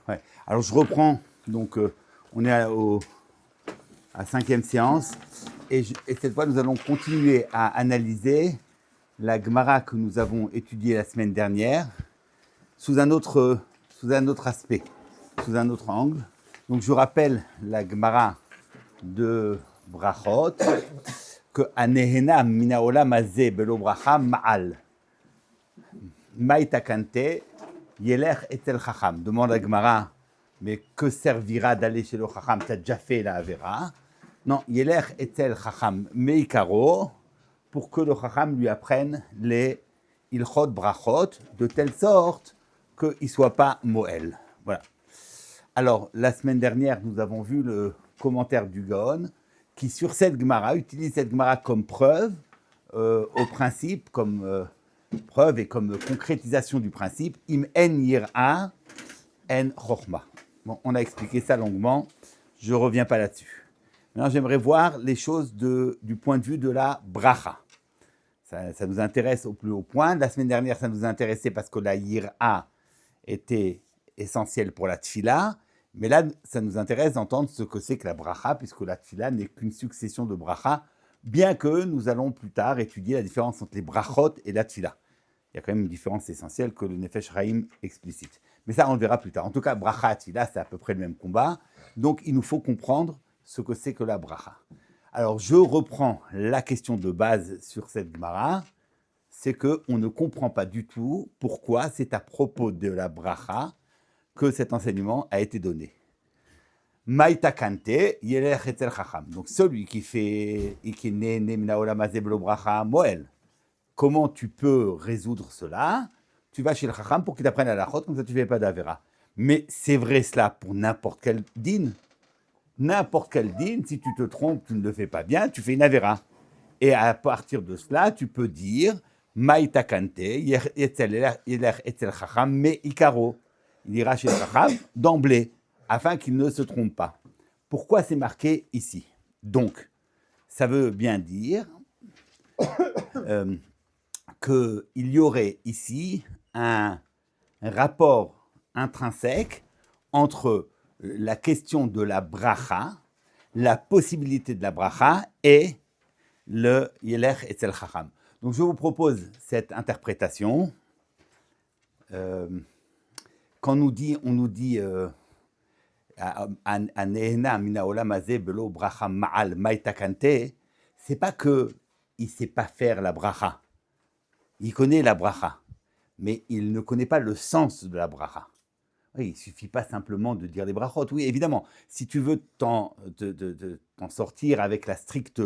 Ouais. Alors je reprends, donc on est à 5e séance, et cette fois nous allons continuer à analyser la Gemara que nous avons étudiée la semaine dernière sous un autre aspect, sous un autre angle. Donc je rappelle la Gemara de Brachot, que Anehena minaolam hazeh belo bracha ma'al. Maïtakante, Yeler etel Chacham. Demande à Gemara, mais que servira d'aller chez le Chacham? Tu as déjà fait la Avera. Non, Yeler etel Chacham meikaro, pour que le Chacham lui apprenne les Ilchot Brachot, de telle sorte qu'il ne soit pas Moël. Voilà. Alors, la semaine dernière, nous avons vu le commentaire du Gaon, qui sur cette Gemara, utilise cette Gemara comme preuve, au principe, comme preuve et comme concrétisation du principe, im en yir'a en chokhma. Bon, on a expliqué ça longuement, je ne reviens pas là-dessus. Maintenant, j'aimerais voir les choses du point de vue de la bracha. Ça nous intéresse au plus haut point. La semaine dernière, ça nous intéressait parce que la yir'a était essentielle pour la tfila, mais là, ça nous intéresse d'entendre ce que c'est que la bracha, puisque la tfila n'est qu'une succession de bracha, bien que nous allons plus tard étudier la différence entre les brachot et la tfila. Il y a quand même une différence essentielle que le Nefesh Chaim explicite. Mais ça, on le verra plus tard. En tout cas, bracha et tfila, c'est à peu près le même combat. Donc, il nous faut comprendre ce que c'est que la bracha. Alors, je reprends la question de base sur cette Gemara. C'est qu'on ne comprend pas du tout pourquoi c'est à propos de la bracha que cet enseignement a été donné. Maïtakante, yeler etel chacham. Donc, celui qui fait ikine nemina olam hazeh belo bracha moel. Comment tu peux résoudre cela? Tu vas chez le chacham pour qu'il t'apprenne à la chot, comme ça tu ne fais pas d'avera. Mais c'est vrai cela pour n'importe quel din. N'importe quel din, si tu te trompes, tu ne le fais pas bien, tu fais une avera. Et à partir de cela, tu peux dire Maïtakante, yeler etel chacham, me ikaro. Il ira chez le chacham d'emblée, afin qu'il ne se trompe pas. Pourquoi c'est marqué ici? Donc, ça veut bien dire qu'il y aurait ici un rapport intrinsèque entre la question de la bracha, la possibilité de la bracha et le yeler etzel chacham. Donc je vous propose cette interprétation. Quand on nous dit Anehena mina olam hazeh belo bracha ma'al maïtakante, c'est pas que il sait pas faire la bracha. Il connaît la bracha, mais il ne connaît pas le sens de la bracha. Oui, il ne suffit pas simplement de dire les brachot. Oui, évidemment, si tu veux t'en sortir avec la stricte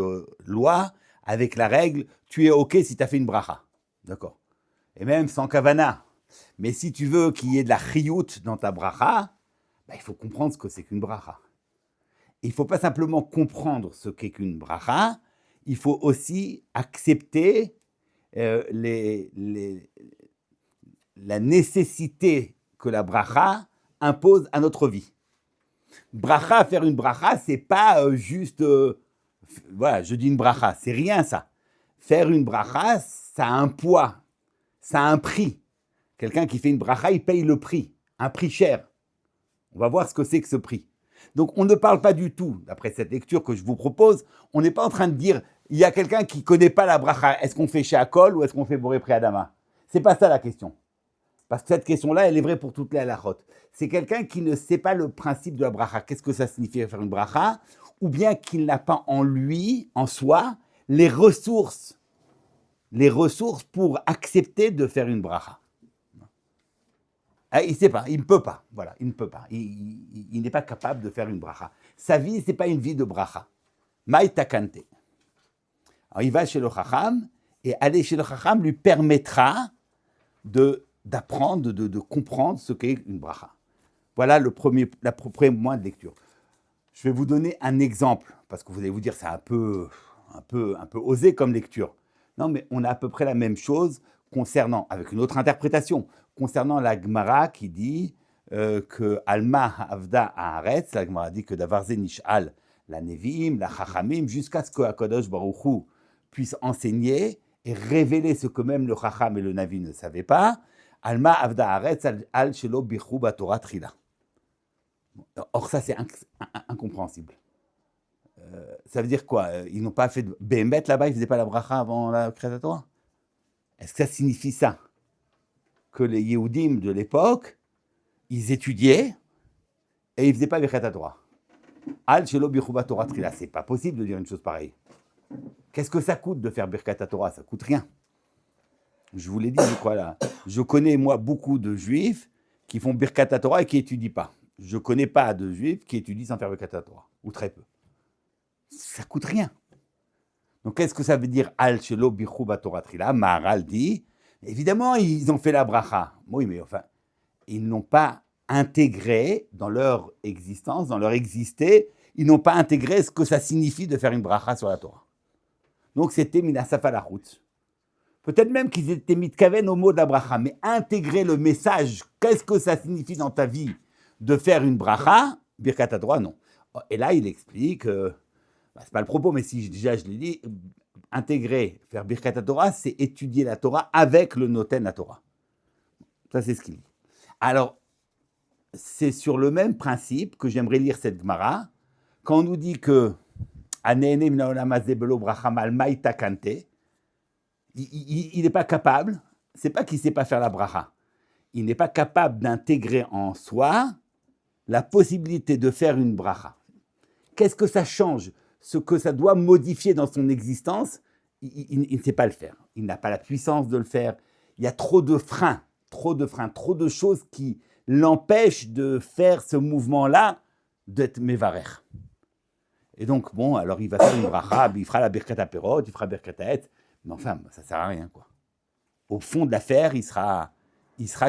loi, avec la règle, tu es OK si tu as fait une bracha. D'accord. Et même sans kavana. Mais si tu veux qu'il y ait de la chiyut dans ta bracha, il faut comprendre ce que c'est qu'une bracha. Il ne faut pas simplement comprendre ce qu'est qu'une bracha, il faut aussi accepter la nécessité que la bracha impose à notre vie. Bracha, faire une bracha, c'est pas juste, voilà, je dis une bracha, c'est rien ça. Faire une bracha, ça a un poids, ça a un prix. Quelqu'un qui fait une bracha, il paye le prix, un prix cher. On va voir ce que c'est que ce prix. Donc on ne parle pas du tout, d'après cette lecture que je vous propose, on n'est pas en train de dire, il y a quelqu'un qui ne connaît pas la bracha, est-ce qu'on fait Sheakol ou est-ce qu'on fait Boré Priadama? C'est pas ça la question. Parce que cette question-là, elle est vraie pour toutes les halachot. C'est quelqu'un qui ne sait pas le principe de la bracha. Qu'est-ce que ça signifie faire une bracha? Ou bien qu'il n'a pas en lui, en soi, les ressources pour accepter de faire une bracha. Il ne sait pas, il ne peut pas. Voilà, il ne peut pas. Il n'est pas capable de faire une bracha. Sa vie, ce n'est pas une vie de bracha. Maïtakante. Alors, il va chez le chacham, et aller chez le chacham lui permettra d'apprendre, de comprendre ce qu'est une bracha. Voilà le premier mois de lecture. Je vais vous donner un exemple, parce que vous allez vous dire c'est un peu osé comme lecture. Non, mais on a à peu près la même chose concernant, avec une autre interprétation, concernant la Gemara qui dit que Alma Avda Haaretz, la Gemara dit que Davar Ze Nish'al, la Nevi'im, la Chachamim, jusqu'à ce que HaKadosh Baruch Hu puisse enseigner et révéler ce que même le Chacham et le Navi ne savaient pas. Alma Avda Haaretz al Shelo Bichu Batorah Trila. Or, ça, c'est incompréhensible. Ça veut dire quoi? Ils n'ont pas fait de Béhémet là-bas, ils ne faisaient pas la bracha avant la créatoire? Est-ce que ça signifie ça? Que les Yéhoudim de l'époque, ils étudiaient et ils ne faisaient pas Birkat Torah. Al shelo bichuba Torah trila. C'est pas possible de dire une chose pareille. Qu'est-ce que ça coûte de faire Birkat Torah? Ça coûte rien. Je vous l'ai dit, je crois là. Je connais, moi, beaucoup de juifs qui font Birkat Torah et qui n'étudient pas. Je ne connais pas de juifs qui étudient sans faire Birkat Torah, ou très peu. Ça coûte rien. Donc, qu'est-ce que ça veut dire Al shelo bichuba Torah trila? Maharal dit, évidemment, ils ont fait la bracha. Oui, mais enfin, ils n'ont pas intégré dans leur existence, dans leur exister, ils n'ont pas intégré ce que ça signifie de faire une bracha sur la Torah. Donc, c'était minasaf la route. Peut-être même qu'ils étaient mitkaven au mot de la bracha, mais intégrer le message, qu'est-ce que ça signifie dans ta vie de faire une bracha, Birkat Torah, non. Et là, il explique, c'est pas le propos, mais si déjà je l'ai dit, intégrer, faire Birkat Torah, c'est étudier la Torah avec le noten la Torah. Ça, c'est ce qu'il dit. Alors, c'est sur le même principe que j'aimerais lire cette Gemara, quand on nous dit que il n'est pas capable, c'est pas qu'il ne sait pas faire la bracha, il n'est pas capable d'intégrer en soi la possibilité de faire une bracha. Qu'est-ce que ça change? Ce que ça doit modifier dans son existence, il ne sait pas le faire. Il n'a pas la puissance de le faire. Il y a trop de freins, trop de choses qui l'empêchent de faire ce mouvement-là, d'être mévarer. Et donc, bon, alors il va faire une bracha, il fera la birkat haperot, il fera birkat haetz, mais enfin, ça ne sert à rien, quoi. Au fond de l'affaire, il sera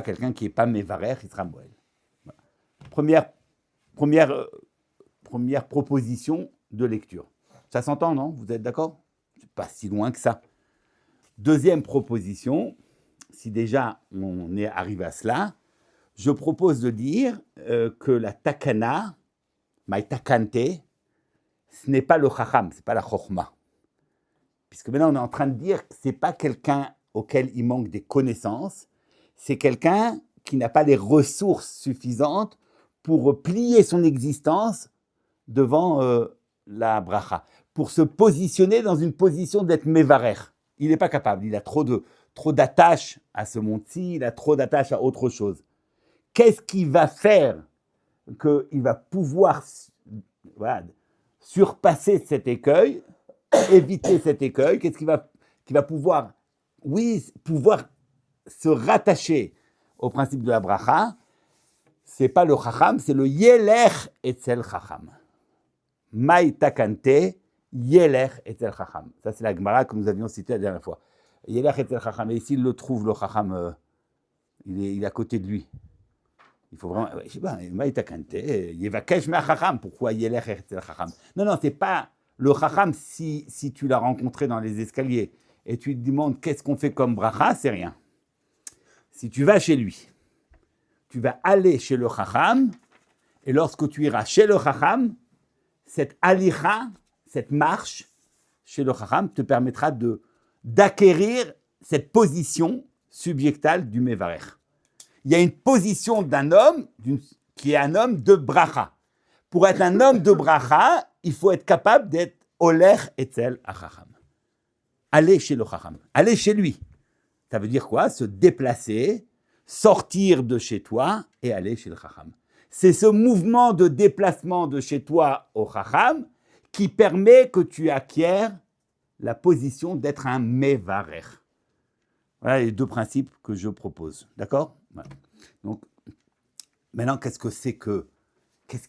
quelqu'un qui n'est pas mévarer, il sera moël. Voilà. Première proposition de lecture. Ça s'entend, non? Vous êtes d'accord? C'est pas si loin que ça. Deuxième proposition, si déjà on est arrivé à cela, je propose de dire que la takana, my takante, ce n'est pas le chacham, ce n'est pas la chokhma. Puisque maintenant on est en train de dire que ce n'est pas quelqu'un auquel il manque des connaissances, c'est quelqu'un qui n'a pas les ressources suffisantes pour plier son existence devant la bracha, pour se positionner dans une position d'être mévarer. Il n'est pas capable, il a trop d'attache à ce monde-ci, il a trop d'attache à autre chose. Qu'est-ce qui va faire qu'il va pouvoir surpasser cet écueil, éviter cet écueil? Qu'est-ce qui va pouvoir se rattacher au principe de la bracha? C'est pas le chacham, c'est le yelech etzel chacham. Maï takante, yelech etzel chacham. Ça, c'est la Gemara que nous avions citée la dernière fois. Yelech etzel chacham. Et ici, il le trouve, le chacham, il est à côté de lui. Il faut vraiment, je sais pas, Maï takante, yevakesh me chacham. Pourquoi yelech etzel chacham? Non, c'est pas le chacham si tu l'as rencontré dans les escaliers et tu lui demandes qu'est-ce qu'on fait comme bracha, c'est rien. Si tu vas chez lui, tu vas aller chez le chacham, et lorsque tu iras chez le chacham, cette alicha, cette marche chez le chacham te permettra d'acquérir cette position subjectale du mevarer. Il y a une position d'un homme qui est un homme de bracha. Pour être un homme de bracha, il faut être capable d'être oler etzel achacham. Aller chez le chacham, aller chez lui. Ça veut dire quoi? Se déplacer, sortir de chez toi et aller chez le chacham. C'est ce mouvement de déplacement de chez toi au chacham qui permet que tu acquières la position d'être un mevarer. Voilà les deux principes que je propose. D'accord? Voilà. Donc, maintenant, qu'est-ce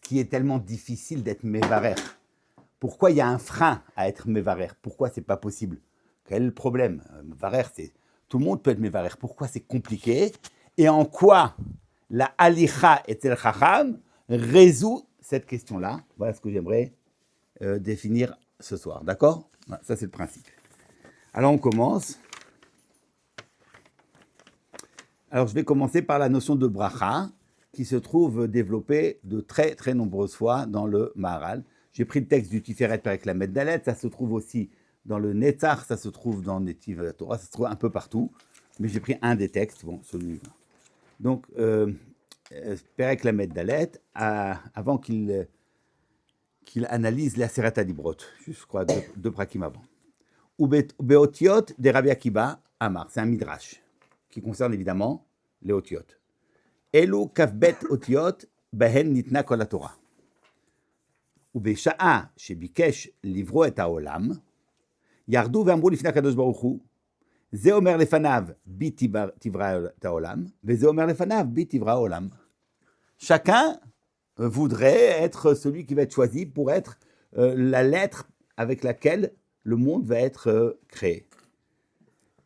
qui est tellement difficile d'être mevarer? Pourquoi il y a un frein à être mevarer? Pourquoi c'est pas possible? Quel est le problème? Mevarer, tout le monde peut être mevarer. Pourquoi c'est compliqué? Et en quoi la alicha etzel chacham résout cette question-là? Voilà ce que j'aimerais définir ce soir. D'accord? Voilà, ça, c'est le principe. Alors, on commence. Alors, je vais commencer par la notion de bracha, qui se trouve développée de très, très nombreuses fois dans le Maharal. J'ai pris le texte du Tiferet Perek Lamed Dalet, ça se trouve aussi dans le Netzach, ça se trouve dans Netiv Torah, ça se trouve un peu partout, mais j'ai pris un des textes, bon, celui-là. Donc, Perek Lamed Dalet, avant qu'il analyse la Seret Adibrot, je crois deux prakim avant. Ou Beotiot de Rabbi Akiba Amar, c'est un midrash qui concerne évidemment les otiot. Elu kafbet otiot behen nitna kol haTorah. Ou בשעה שביקש לברוא את העולם, ירדו ואמרו לפני הקדוש ברוך הוא, זה אומר לפניו בי תברא את העולם, וזה אומר לפניו בי תברא העולם. Chacun voudrait être celui qui va être choisi pour être la lettre avec laquelle le monde va être créé.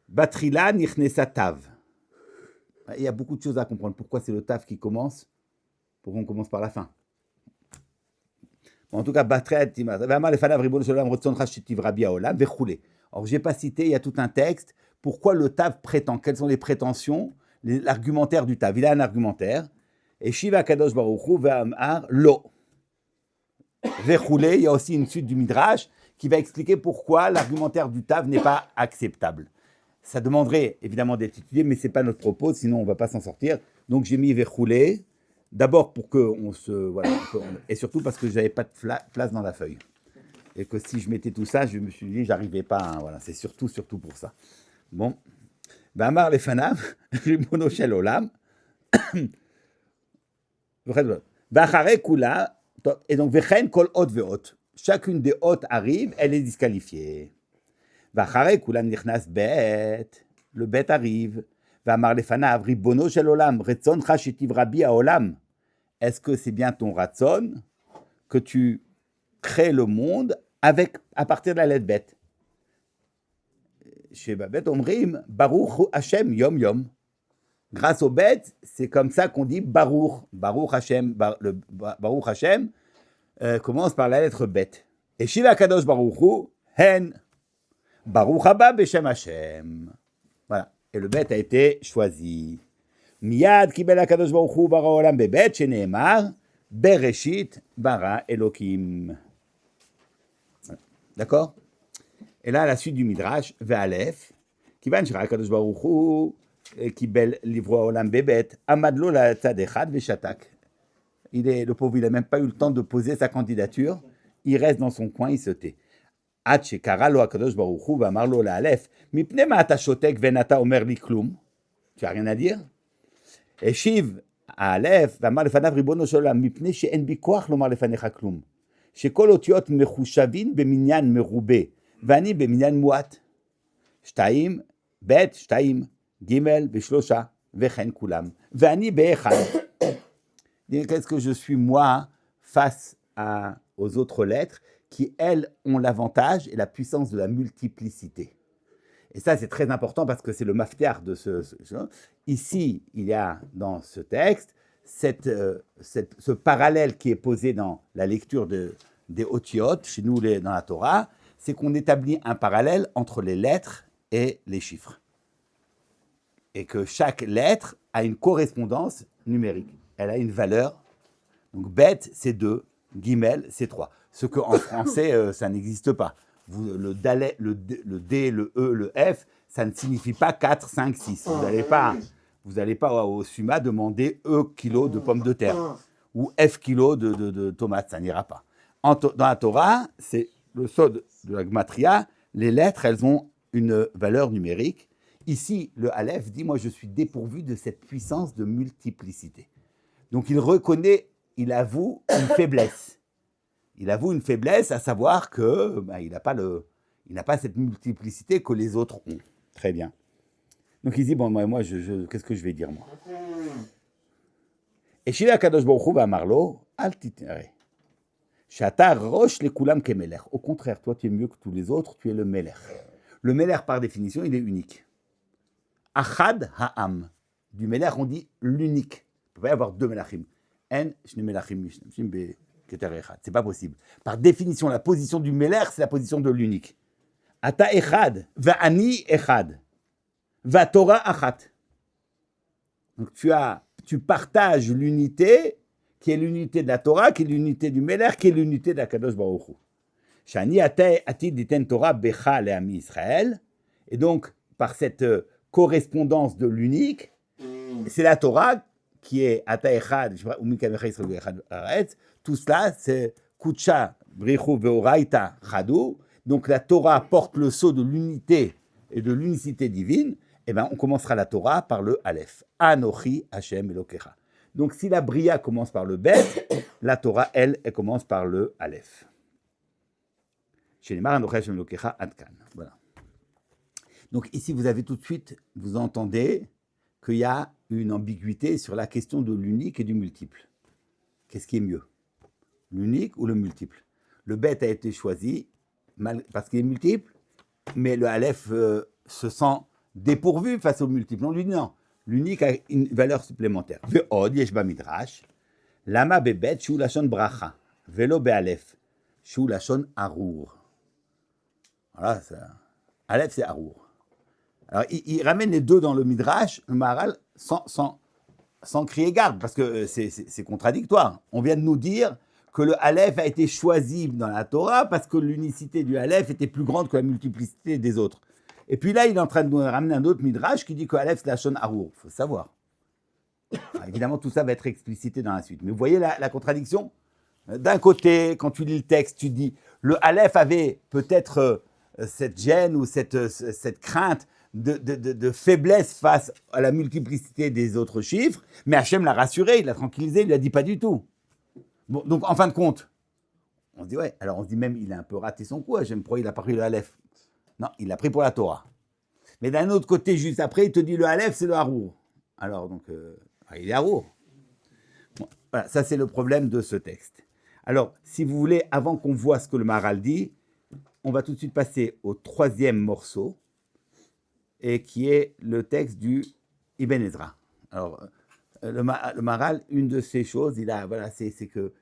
Batrila nichnesa tav. Il y a beaucoup de choses à comprendre. Pourquoi c'est le tav qui commence? Pourquoi on commence par la fin? En tout cas, Batrila tima. Alors, je n'ai pas cité, il y a tout un texte. Pourquoi le tav prétend? Quelles sont les prétentions? L'argumentaire du tav. Il a un argumentaire. Et Shiva Kadosh Baruch Hu ve'amar lo. Vechoulé, il y a aussi une suite du Midrash qui va expliquer pourquoi l'argumentaire du Tav n'est pas acceptable. Ça demanderait évidemment d'être étudié, mais ce n'est pas notre propos, sinon on ne va pas s'en sortir. Donc j'ai mis Vechoulé, d'abord pour qu'on se... Voilà, et surtout parce que je n'avais pas de place dans la feuille. Et que si je mettais tout ça, je me suis dit, je n'arrivais pas. Hein, voilà, c'est surtout pour ça. Bon. Ve'amar lefanav, ribono shel olam. Et donc, Vechen kol hot ve'hot. Chacune des hôtes arrive, elle est disqualifiée. Vachare kulam nichnas bet. Le bet arrive. Vamar lefanav ribono shel olam. Retzoncha shetivra bi haolam. Est-ce que c'est bien ton ratson que tu crées le monde à partir de la lettre bet? Chez Babet omrim Baruch Hashem yom yom. Grâce au bête, c'est comme ça qu'on dit Baruch. Baruch Hashem. Le Baruch Hashem commence par la lettre bête. Et Shiva Kadosh Baruch Hu, Hen. Baruch Haba Beshem Hashem. Voilà. Et le bête a été choisi. Miyad Kibel Kadosh Baruch Hu bara olam bebet, sheneemar, Bereshit bara Elokim. Voilà. D'accord? Et là, la suite du Midrash, Ve'alef, Kivan Shira Kadosh Baruch Hu, Kibel livro olam bebet, amadlo la tzad echad veshatak. Le pauvre, il n'a même pas eu le temps de poser sa candidature. Il reste dans son coin, il se tait. Ad shekara lo hakadosh baruch hu v'amar lo la'alef, mipnei ma ata shotek ve'nata omer li klum. Tu n'as rien à dire? Et shiv ha'alef v'amar lefanav ribono shel olam, mipnei she'en bi koach lomar lefanecha klum. Shekol otiot mechushavin beminyan merube, v'ani beminyan muat. Shtaim, bet, shtaim, gimel, v'shlosha, v'chen kulam. V'ani be'echad. Qu'est-ce que je suis moi face aux autres lettres qui, elles, ont l'avantage et la puissance de la multiplicité. Et ça, c'est très important parce que c'est le maftiar de ce. Ici, il y a dans ce texte ce parallèle qui est posé dans la lecture des otiot, chez nous dans la Torah, c'est qu'on établit un parallèle entre les lettres et les chiffres. Et que chaque lettre a une correspondance numérique. Elle a une valeur. Donc, bête, c'est 2. Gimel, c'est 3. Ce qu'en français, ça n'existe pas. Le D, le E, le F, ça ne signifie pas 4, 5, 6. Vous n'allez pas au SUMA demander E kilos de pommes de terre ou F kilos de tomates. Ça n'ira pas. Dans la Torah, c'est le sod de la Gematria. Les lettres, elles ont une valeur numérique. Ici, le Aleph dit, moi, je suis dépourvu de cette puissance de multiplicité. Donc, il avoue une faiblesse. Il avoue une faiblesse, à savoir que il n'a pas cette multiplicité que les autres ont. Très bien. Donc, il dit, bon, moi qu'est-ce que je vais dire, moi? Et Shila Kadosh Baruch Hu v'amarlo, al titnare. Shata rosh lekulam kemelech. Au contraire, toi, tu es mieux que tous les autres, tu es le melech. Le melech, par définition, il est unique. Achad ha'am. Du melech, on dit l'unique. Il ne peut pas y avoir deux melachim. C'est pas possible. Par définition, la position du melech, c'est la position de l'unique. Ata echad, va'ani echad, va Torah achat. Donc tu partages l'unité, qui est l'unité de la Torah, qui est l'unité du melech, qui est l'unité de la Kadosh Baruch Hu. Shani atid diten Torah becha le'ami Israël. Et donc, par cette correspondance de l'unique, c'est la Torah qui est Ata Echad, ou Mikamecha Yisrael Echad Haaretz, tout cela, c'est Kutsha, Brichu Veoraita Chadu. Donc la Torah porte le sceau de l'unité et de l'unicité divine. Eh bien, on commencera la Torah par le Aleph. Anochi Hashem Elokecha. Donc si la Bria commence par le Bet, la Torah, elle commence par le Aleph. Shenemar Anochi Hashem Elokecha Adkan. Voilà. Donc ici, vous avez tout de suite, vous entendez qu'il y a une ambiguïté sur la question de l'unique et du multiple. Qu'est-ce qui est mieux? L'unique ou le multiple? Le Bet a été choisi parce qu'il est multiple, mais le Aleph se sent dépourvu face au multiple. On lui dit non, l'unique a une valeur supplémentaire. Ve'od yesh bamidrash, lama bebet shu lashon bracha, velo be'alef, shu lashon arur. Voilà, ça. Aleph, c'est arur. Alors, il ramène les deux dans le Midrash, le Maharal, sans crier garde, parce que c'est contradictoire. On vient de nous dire que le Aleph a été choisi dans la Torah parce que l'unicité du Aleph était plus grande que la multiplicité des autres. Et puis là, il est en train de nous ramener un autre Midrash qui dit que Aleph, c'est la Shon Arur. Il faut savoir. Alors, évidemment, tout ça va être explicité dans la suite. Mais vous voyez la contradiction? D'un côté, quand tu lis le texte, tu dis le Aleph avait peut-être cette gêne ou cette crainte de faiblesse face à la multiplicité des autres chiffres, mais Hachem l'a rassuré, il l'a tranquillisé, il lui a dit pas du tout. Bon, donc en fin de compte, on se dit ouais, alors on se dit même il a un peu raté son coup, Hachem, pourquoi il a pas pris le Aleph? Non, il l'a pris pour la Torah. Mais d'un autre côté, juste après, il te dit le Aleph, c'est le Harour. Alors donc, il est Harour. Bon, voilà, ça c'est le problème de ce texte. Alors, si vous voulez, avant qu'on voit ce que le Maharal dit, on va tout de suite passer au troisième morceau, et qui est le texte du Ibn Ezra. Alors, le Maharal, une de ces choses, c'est que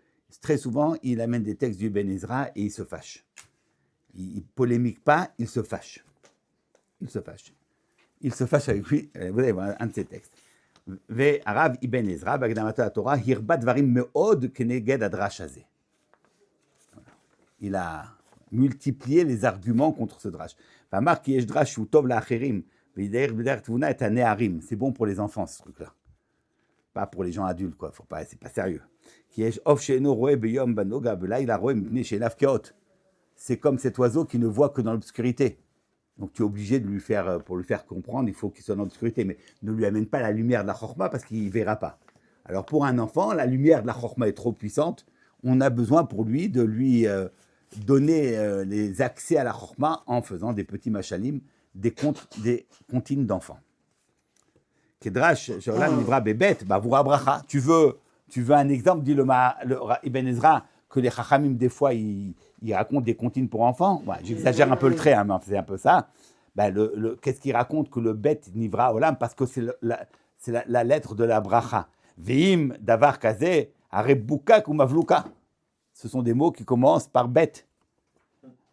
très souvent, il amène des textes du Ibn Ezra et il se fâche. Il ne polémique pas, il se fâche. Il se fâche avec lui. Vous allez voir un de ces textes. Arav Ibn Ezra, Bagdamato la Torah, Hirbat Varim Meod Keneged Adrash Hazeh. Il a multiplié les arguments contre ce drash. C'est bon pour les enfants, ce truc-là. Pas pour les gens adultes, quoi. C'est pas sérieux. C'est comme cet oiseau qui ne voit que dans l'obscurité. Donc tu es obligé de pour lui faire comprendre, il faut qu'il soit dans l'obscurité. Mais ne lui amène pas la lumière de la chorma parce qu'il ne verra pas. Alors pour un enfant, la lumière de la chorma est trop puissante. On a besoin pour lui de lui donner les accès à la chorma en faisant des petits machalim, des comptines d'enfants. Kedrash, Sholam, Nivra, Bebet, Bavura Bracha. Tu veux un exemple, dit le Ibn Ezra, que les Chachamim, des fois, ils racontent des comptines pour enfants. Ouais, j'exagère un peu le trait, hein, mais c'est un peu ça. Qu'est-ce qu'il raconte que le Bet Nivra Olam? Parce que c'est la lettre de la Bracha. Veim, Davar Kazé, Arebukak ou Mavluka. Ce sont des mots qui commencent par Bet.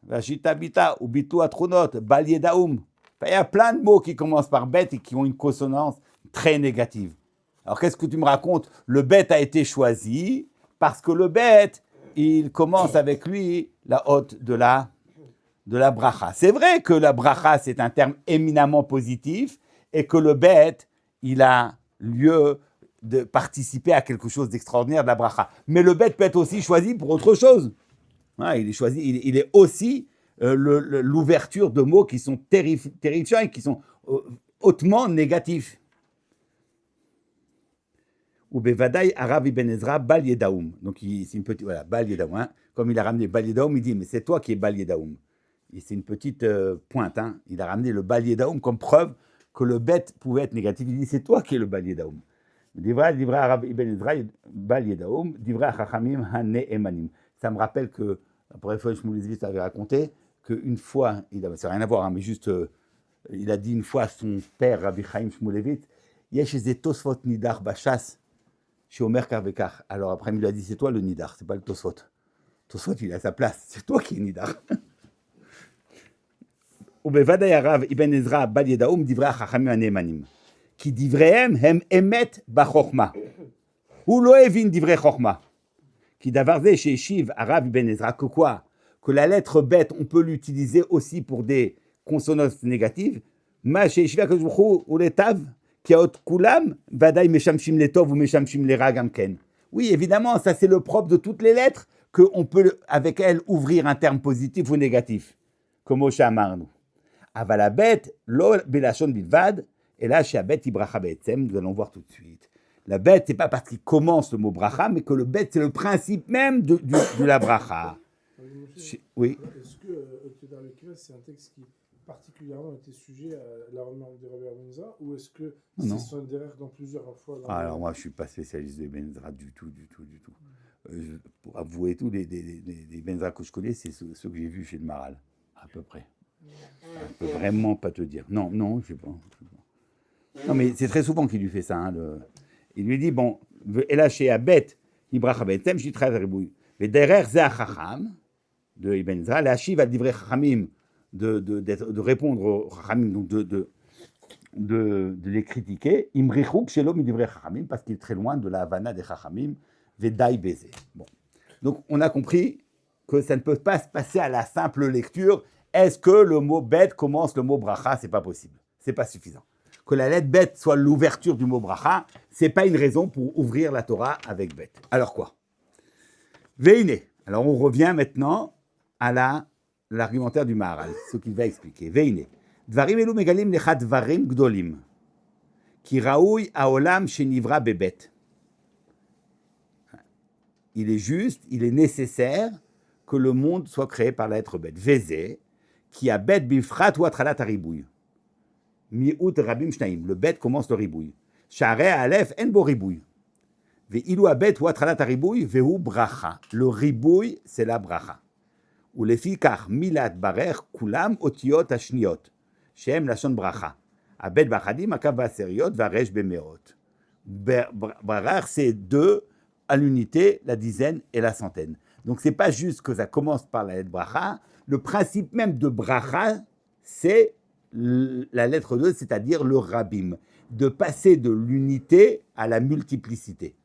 Vashita Bita, ou Bitu Atronot, Baliedaoum. Il y a plein de mots qui commencent par Bet et qui ont une consonance très négative. Alors qu'est-ce que tu me racontes? Le Bet a été choisi parce que le Bet, il commence avec lui la hôte de la bracha. C'est vrai que la bracha, c'est un terme éminemment positif et que le Bet, il a lieu de participer à quelque chose d'extraordinaire de la bracha. Mais le Bet peut être aussi choisi pour autre chose. Ouais, il est aussi l'ouverture de mots qui sont terrifiants et qui sont hautement négatifs. Ou Bevadaï Arav Ibn Ezra Bal Yedaoum. Donc c'est une petite, voilà, Bal Yedaoum. Hein. Comme il a ramené Bal Yedaoum, il dit mais c'est toi qui es Bal Yedaoum. Et c'est une petite pointe. Hein. Il a ramené le Bal Yedaoum comme preuve que le Bet pouvait être négatif. Il dit c'est toi qui es le Bal Yedaoum. Divra Arav Ibn Ezra Bal Yedaoum. Divra Chachamim Hane Emanim. Ça me rappelle que la première fois que Shmulevitz avait raconté qu'une fois, ça n'a rien à voir, hein, mais juste, il a dit une fois à son père, Rabbi Chaim Shmulevitz, Yesh eze Tosfot Nidar Bachas, chez Omer Karvekar. Alors après, il lui a dit, c'est toi le Nidar, c'est pas le Tosfot. Tosfot, il a sa place, c'est toi qui es Nidar. Ubevadaï Arav Ibn Ezra Bal Yedaoum Divrei Chachamim Anemanim. Ki divrehem hem emet bachokma. Ou lo evin divrei chokma. Qui d'avarze chez Shiv, Arav Ibn Ezra, que quoi? Que la lettre bête, on peut l'utiliser aussi pour des consonances négatives. Ma chez Shiv, ou les tav, Kiaot kulam, vadaï meshamshim letov ou meshamshim lera gamken. Oui, évidemment, ça c'est le propre de toutes les lettres, qu'on peut avec elles ouvrir un terme positif ou négatif, comme Moshe Amarnu. Aval habet, lo belashon bilvad, et là, chez habet ibracha be'etzem, nous allons voir tout de suite. La bête, c'est pas parce qu'il commence le mot bracha, mais que le bête, c'est le principe même de la bracha. Oui. Est-ce que dans lequel c'est un texte qui particulièrement était sujet à la remarque de Rabbi Benza, ou est-ce que c'est son derrière dans plusieurs fois Alors moi, je suis pas spécialiste des Benzra du tout. Pour avouer tout, les Benzra que je connais, c'est ceux que j'ai vus chez le Maral, à peu près. Je peux vraiment pas te dire. Non, je sais pas. Non, mais c'est très souvent qu'il lui fait ça. Hein, il lui dit, bon, et là, chez Abet, Ibracha Betem, je dis très ribouille. Mais derrière, c'est Chacham, de Ibn Ezra, la Shiv a livré Chachamim, de répondre aux Chachamim, donc de les critiquer. Imrichouk, chez l'homme, il livrait Chachamim, parce qu'il est très loin de la Havana des Chachamim, Vedaï Bézé. Bon. Donc, on a compris que ça ne peut pas se passer à la simple lecture. Est-ce que le mot bête commence le mot bracha? C'est pas possible. C'est pas suffisant. Que la lettre bête soit l'ouverture du mot bracha, c'est pas une raison pour ouvrir la Torah avec bête. Alors quoi? Veine. Alors on revient maintenant à l'argumentaire du Maharal, ce qu'il va expliquer. Veine. Dvarim elu megalim lecha dvarim gdolim. Ki raoui haolam shenivra bebet. Il est juste, il est nécessaire que le monde soit créé par la lettre bête. Vézé, qui a bête bifrat ou atralat haribouille. Mi'ut rabim shnaim. Le bet commence le ribouille. Sha'arei alef en bo ribouille. Ve'ilu abet ou atralat haribouille vehu bracha. Le ribouille, c'est la bracha. Ou lefikach milat barer kulam otiot ashniot. Shem lashon bracha. Abet bachadim akav baseriot varesh bemeot. Barer, c'est 2 à l'unité, la dizaine et la centaine. Donc c'est pas juste que ça commence par la lettre bracha. Le principe même de bracha, c'est la lettre 2, c'est-à-dire le rabim, de passer de l'unité à la multiplicité.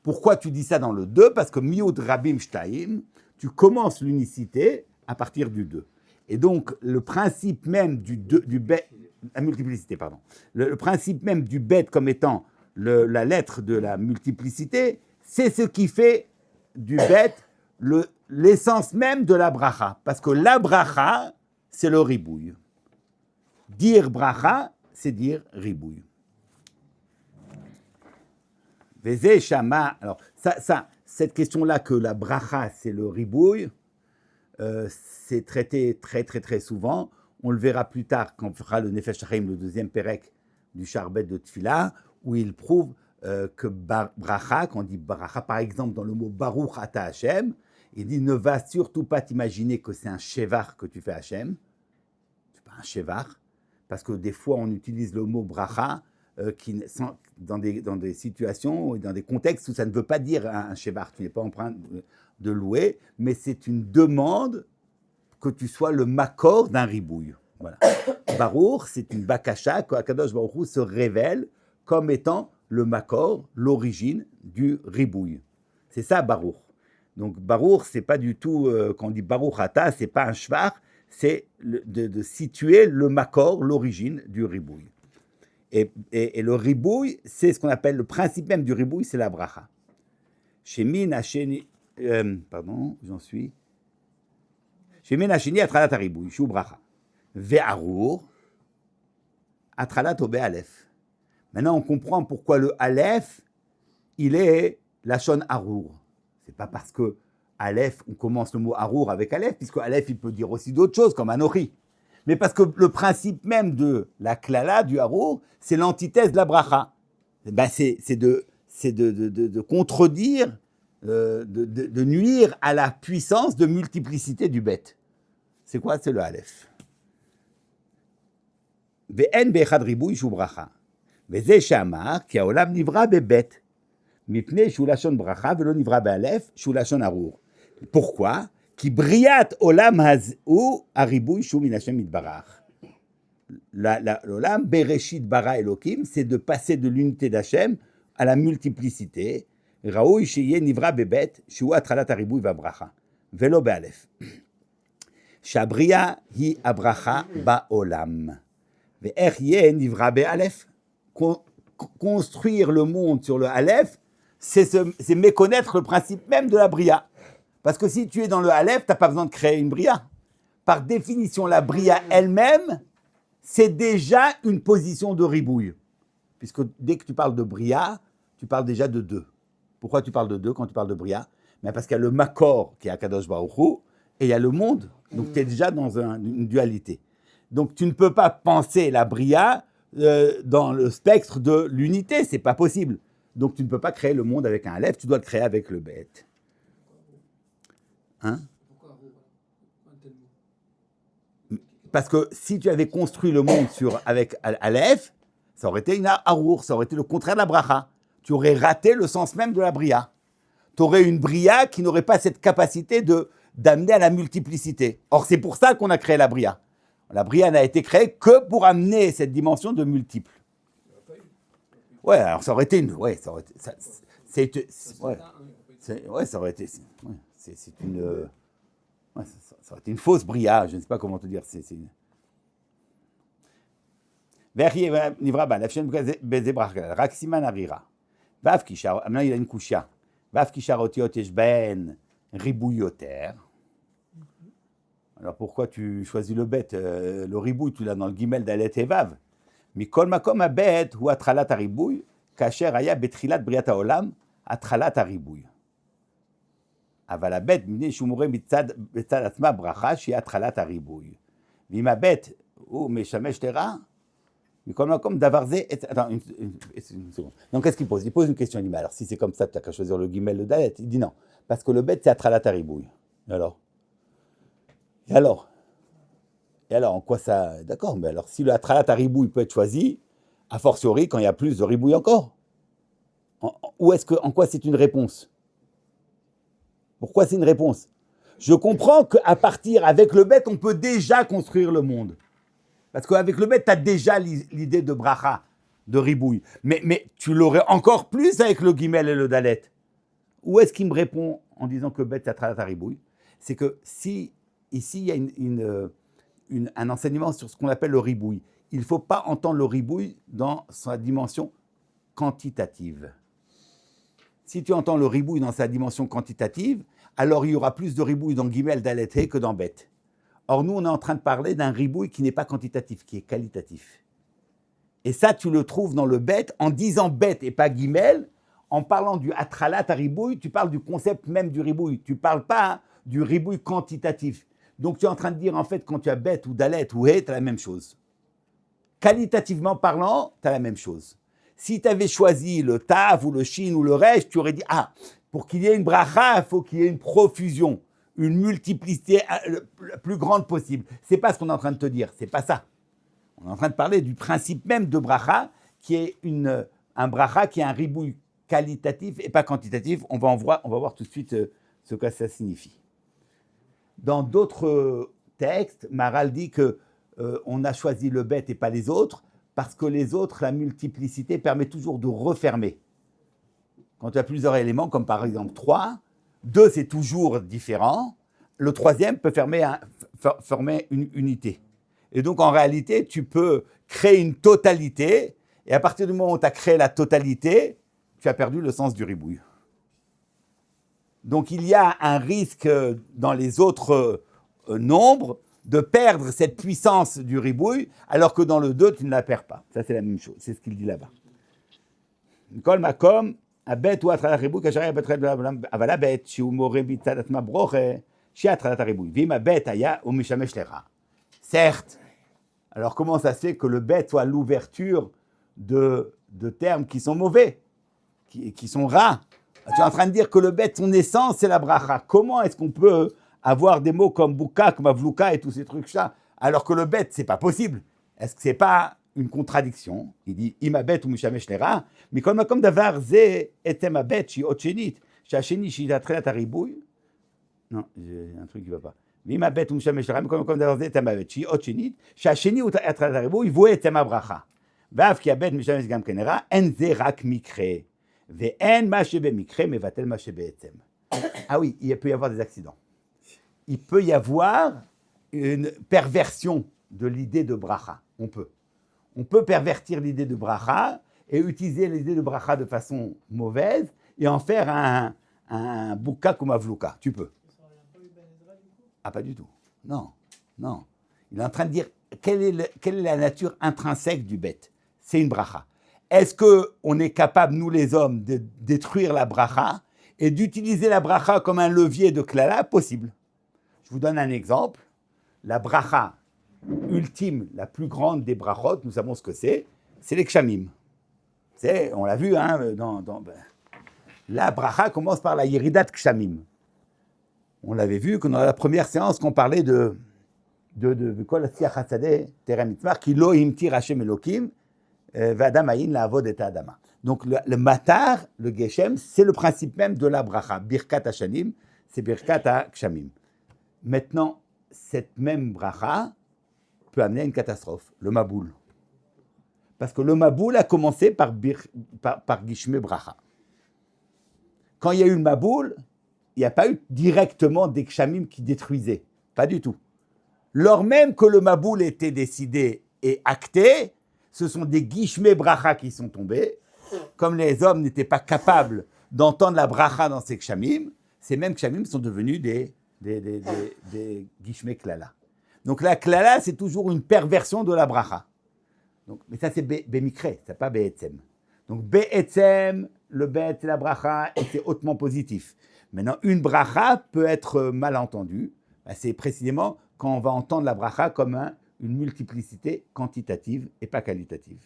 Pourquoi tu dis ça dans le 2? Parce que miut rabim shtaim, tu commences l'unicité à partir du 2. Et donc, le principe même du bet, la multiplicité, pardon, le principe même du bet comme étant la lettre de la multiplicité, c'est ce qui fait du bet l'essence même de la bracha. Parce que la bracha, c'est le ribouille. Dire bracha, c'est dire ribouille. Vézé shama. Alors, cette question-là, que la bracha, c'est le ribouille, c'est traité très, très, très souvent. On le verra plus tard quand on fera le Nefesh Chaim, le 2e Pérec du Charbet de Tfila, où il prouve que bracha, quand on dit bracha, par exemple, dans le mot Baruch Ata Hashem, il dit ne va surtout pas t'imaginer que c'est un shevar que tu fais Hashem. C'est pas un shevar. Parce que des fois, on utilise le mot bracha dans des situations, dans des contextes où ça ne veut pas dire un shevar. Tu n'es pas en train de louer, mais c'est une demande que tu sois le makor d'un ribouille. Voilà. Baruch, c'est une bakasha qu'Akadosh Baruch Hu se révèle comme étant le makor, l'origine du ribouille. C'est ça, Baruch. Donc, Baruch, c'est pas du tout, quand on dit Baruch Ata, c'est pas un shvar, c'est de situer le makor, l'origine du ribouille. Et le ribouille, c'est ce qu'on appelle le principe même du ribouille, c'est la bracha. Shemin hasheni, j'en suis. Shemin hasheni atralat haribouille, shu bracha. Ve'arur, atralat obe aleph. Maintenant, on comprend pourquoi le aleph, il est lashon arur. C'est pas parce que Aleph, on commence le mot Arour avec Aleph, puisque Aleph, il peut dire aussi d'autres choses, comme Anori. Mais parce que le principe même de la klala, du Arour, c'est l'antithèse de la bracha. Ben c'est de contredire, de nuire à la puissance de multiplicité du bête. C'est quoi? C'est le Aleph. Ve'en be'echad ribouy shu bracha. Ve'zeh she'amar ki ha'olam nivra be'bet. Mipnei shu lashon bracha ve'lo nivra be'alef shu lashon arur. Pourquoi? Ki briat olam hazu haribouy shu min Hashem yitbarach. L'olam bereshit bara Elokim, c'est de passer de l'unité d'Hachem à la multiplicité. Raoui sheyeh nivra bebet shu atralat haribouy va'bracha ve'lo be'alef. Shabria hi abracha ba'olam. Ve'ech yeh nivra be'alef. construire le monde sur le Aleph, c'est méconnaître le principe même de la Bria. Parce que si tu es dans le Aleph, tu n'as pas besoin de créer une Bria. Par définition, la Bria elle-même, c'est déjà une position de ribouille. Puisque dès que tu parles de Bria, tu parles déjà de deux. Pourquoi tu parles de deux quand tu parles de Bria? Mais parce qu'il y a le Makor qui est Akadosh Baruch Hu, et il y a le monde. Donc tu es déjà dans une dualité. Donc tu ne peux pas penser la Bria dans le spectre de l'unité, c'est pas possible. Donc tu ne peux pas créer le monde avec un Aleph, tu dois le créer avec le Bet. Hein? Parce que si tu avais construit le monde avec Aleph, ça aurait été une Arour, ça aurait été le contraire de la Bracha. Tu aurais raté le sens même de la Bria. Tu aurais une Bria qui n'aurait pas cette capacité d'amener à la multiplicité. Or, c'est pour ça qu'on a créé la Bria. La Bria n'a été créée que pour amener cette dimension de multiple. Ouais, alors ça aurait été une... Ouais, ça aurait été... Ça aurait été... C'est une... ça aurait été une fausse Bria, je ne sais pas comment te dire. C'est une... Maintenant, il a une coucha. Alors pourquoi tu choisis le bet? Le ribouille, tu l'as dans le guimel d'Alet et Vav. Mikol makom abet ou atralat haribouille, kasher aya betrilat briat haolam, atralat haribouille. אבל הבית, מפני שהוא מורה בצד עצמה ברכה, שהיא התחלת הריבוי. ואם הבית הוא משמש לרעה, מכל מקום, דבר זה... Attends, une seconde. Donc, qu'est-ce qu'il pose? Il pose une question. Il dit, mais alors, si c'est comme ça, tu n'as qu'à choisir le guimel, le dalet. Il dit non, parce que le bet, c'est atralat haribouille. Et alors? Et alors, en quoi ça... D'accord, mais alors, si le atralat haribouille peut être choisi, a fortiori, quand il y a plus de ribouille encore. En quoi c'est une réponse? Pourquoi c'est une réponse? Je comprends qu'à partir, avec le bet, on peut déjà construire le monde. Parce qu'avec le bet, tu as déjà l'idée de bracha, de ribouille. Mais tu l'aurais encore plus avec le guimel et le dalet. Où est-ce qu'il me répond en disant que bet, c'est atralat haribouille? C'est que si, ici, il y a un enseignement sur ce qu'on appelle le ribouille. Il ne faut pas entendre le ribouille dans sa dimension quantitative. Si tu entends le ribouille dans sa dimension quantitative, alors il y aura plus de ribouille dans Gimel, Dalet, He que dans Bet. Or, nous, on est en train de parler d'un ribouille qui n'est pas quantitatif, qui est qualitatif. Et ça, tu le trouves dans le Bet, en disant Bet et pas Gimel, en parlant du Atralat à ribouille, tu parles du concept même du ribouille. Tu ne parles pas du ribouille quantitatif. Donc, tu es en train de dire, en fait, quand tu as Bet ou Dalet ou He, tu as la même chose. Qualitativement parlant, tu as la même chose. Si tu avais choisi le Tav ou le Shin ou le Resh, tu aurais dit, pour qu'il y ait une bracha, il faut qu'il y ait une profusion, une multiplicité la plus grande possible. C'est pas ce qu'on est en train de te dire, c'est pas ça. On est en train de parler du principe même de bracha, qui est un bracha qui est un ribouille qualitatif et pas quantitatif. On va voir tout de suite ce que ça signifie. Dans d'autres textes, Maharal dit que on a choisi le bet et pas les autres, parce que les autres, la multiplicité permet toujours de refermer. Quand tu as plusieurs éléments, comme par exemple 3, 2 c'est toujours différent, le troisième peut former une unité. Et donc en réalité, tu peux créer une totalité, et à partir du moment où tu as créé la totalité, tu as perdu le sens du ribouille. Donc il y a un risque dans les autres nombres de perdre cette puissance du ribouille, alors que dans le 2, tu ne la perds pas. Ça, c'est la même chose. C'est ce qu'il dit là-bas. Kol makom, abet ou atralat ribouille, kasher betret aval abet, shiu more bitzad atma broche, shi atralat ribouille. Vim abet aya ou mishamesh lera. Certes. Alors, comment ça se fait que le bet soit l'ouverture de termes qui sont mauvais, qui sont rats? Tu es en train de dire que le bet, son essence, c'est la bracha. Comment est-ce qu'on peut avoir des mots comme Boukak, Mavlouka et tous ces trucs-là, alors que le bet, c'est pas possible? Est-ce que c'est pas une contradiction? Il dit, Ima bet ou Mishamesh lera, mais comme davar ze etem abet, shi otchenit, shacheni shi atrelat haribouille. Non, j'ai un truc qui va pas. Ima bet ou Mishamesh lera, mais comme davar ze etem abet, shi otchenit, shacheni atrelat haribouille, vo etem abracha. Vav ki abet Mishamesh gam kenera, en ze rak mikre. Ve en ma shebe mikre, mevatel ma shebe etem. Ah oui, il peut y avoir des accidents. Il peut y avoir une perversion de l'idée de bracha. On peut pervertir l'idée de bracha et utiliser les idées de bracha de façon mauvaise et en faire un bouka comme avlouka. Tu peux. Ah, pas du tout. Non, non. Il est en train de dire quelle est la nature intrinsèque du bête. C'est une bracha. Est-ce qu'on est capable, nous les hommes, de détruire la bracha et d'utiliser la bracha comme un levier de klala? Possible. Je vous donne un exemple. La bracha ultime, la plus grande des brachot, nous savons ce que c'est les kshamim. On l'a vu, hein, la bracha commence par la yeridat kshamim. On l'avait vu que dans la première séance qu'on parlait de kol asiach hasadeh terem mitzmar ki lo imtir Hashem Elokim v'adam ayin la'avod et adama. Donc le matar, le geshem, c'est le principe même de la bracha. Birkat hashanim, c'est birkat ha-kshamim. Maintenant, cette même bracha peut amener à une catastrophe, le maboul. Parce que le maboul a commencé par gishme bracha. Quand il y a eu le maboul, il n'y a pas eu directement des kshamim qui détruisaient. Pas du tout. Lors même que le maboul était décidé et acté, ce sont des gishme bracha qui sont tombés. Comme les hommes n'étaient pas capables d'entendre la bracha dans ces kshamim, ces mêmes kshamim sont devenus des gishme klala. Donc la klala, c'est toujours une perversion de la bracha. Donc, mais ça, c'est bémikré, c'est pas béetzem. Donc béetzem, le bet, c'est la bracha, et c'est hautement positif. Maintenant, une bracha peut être mal entendue. C'est précisément quand on va entendre la bracha comme une multiplicité quantitative et pas qualitative.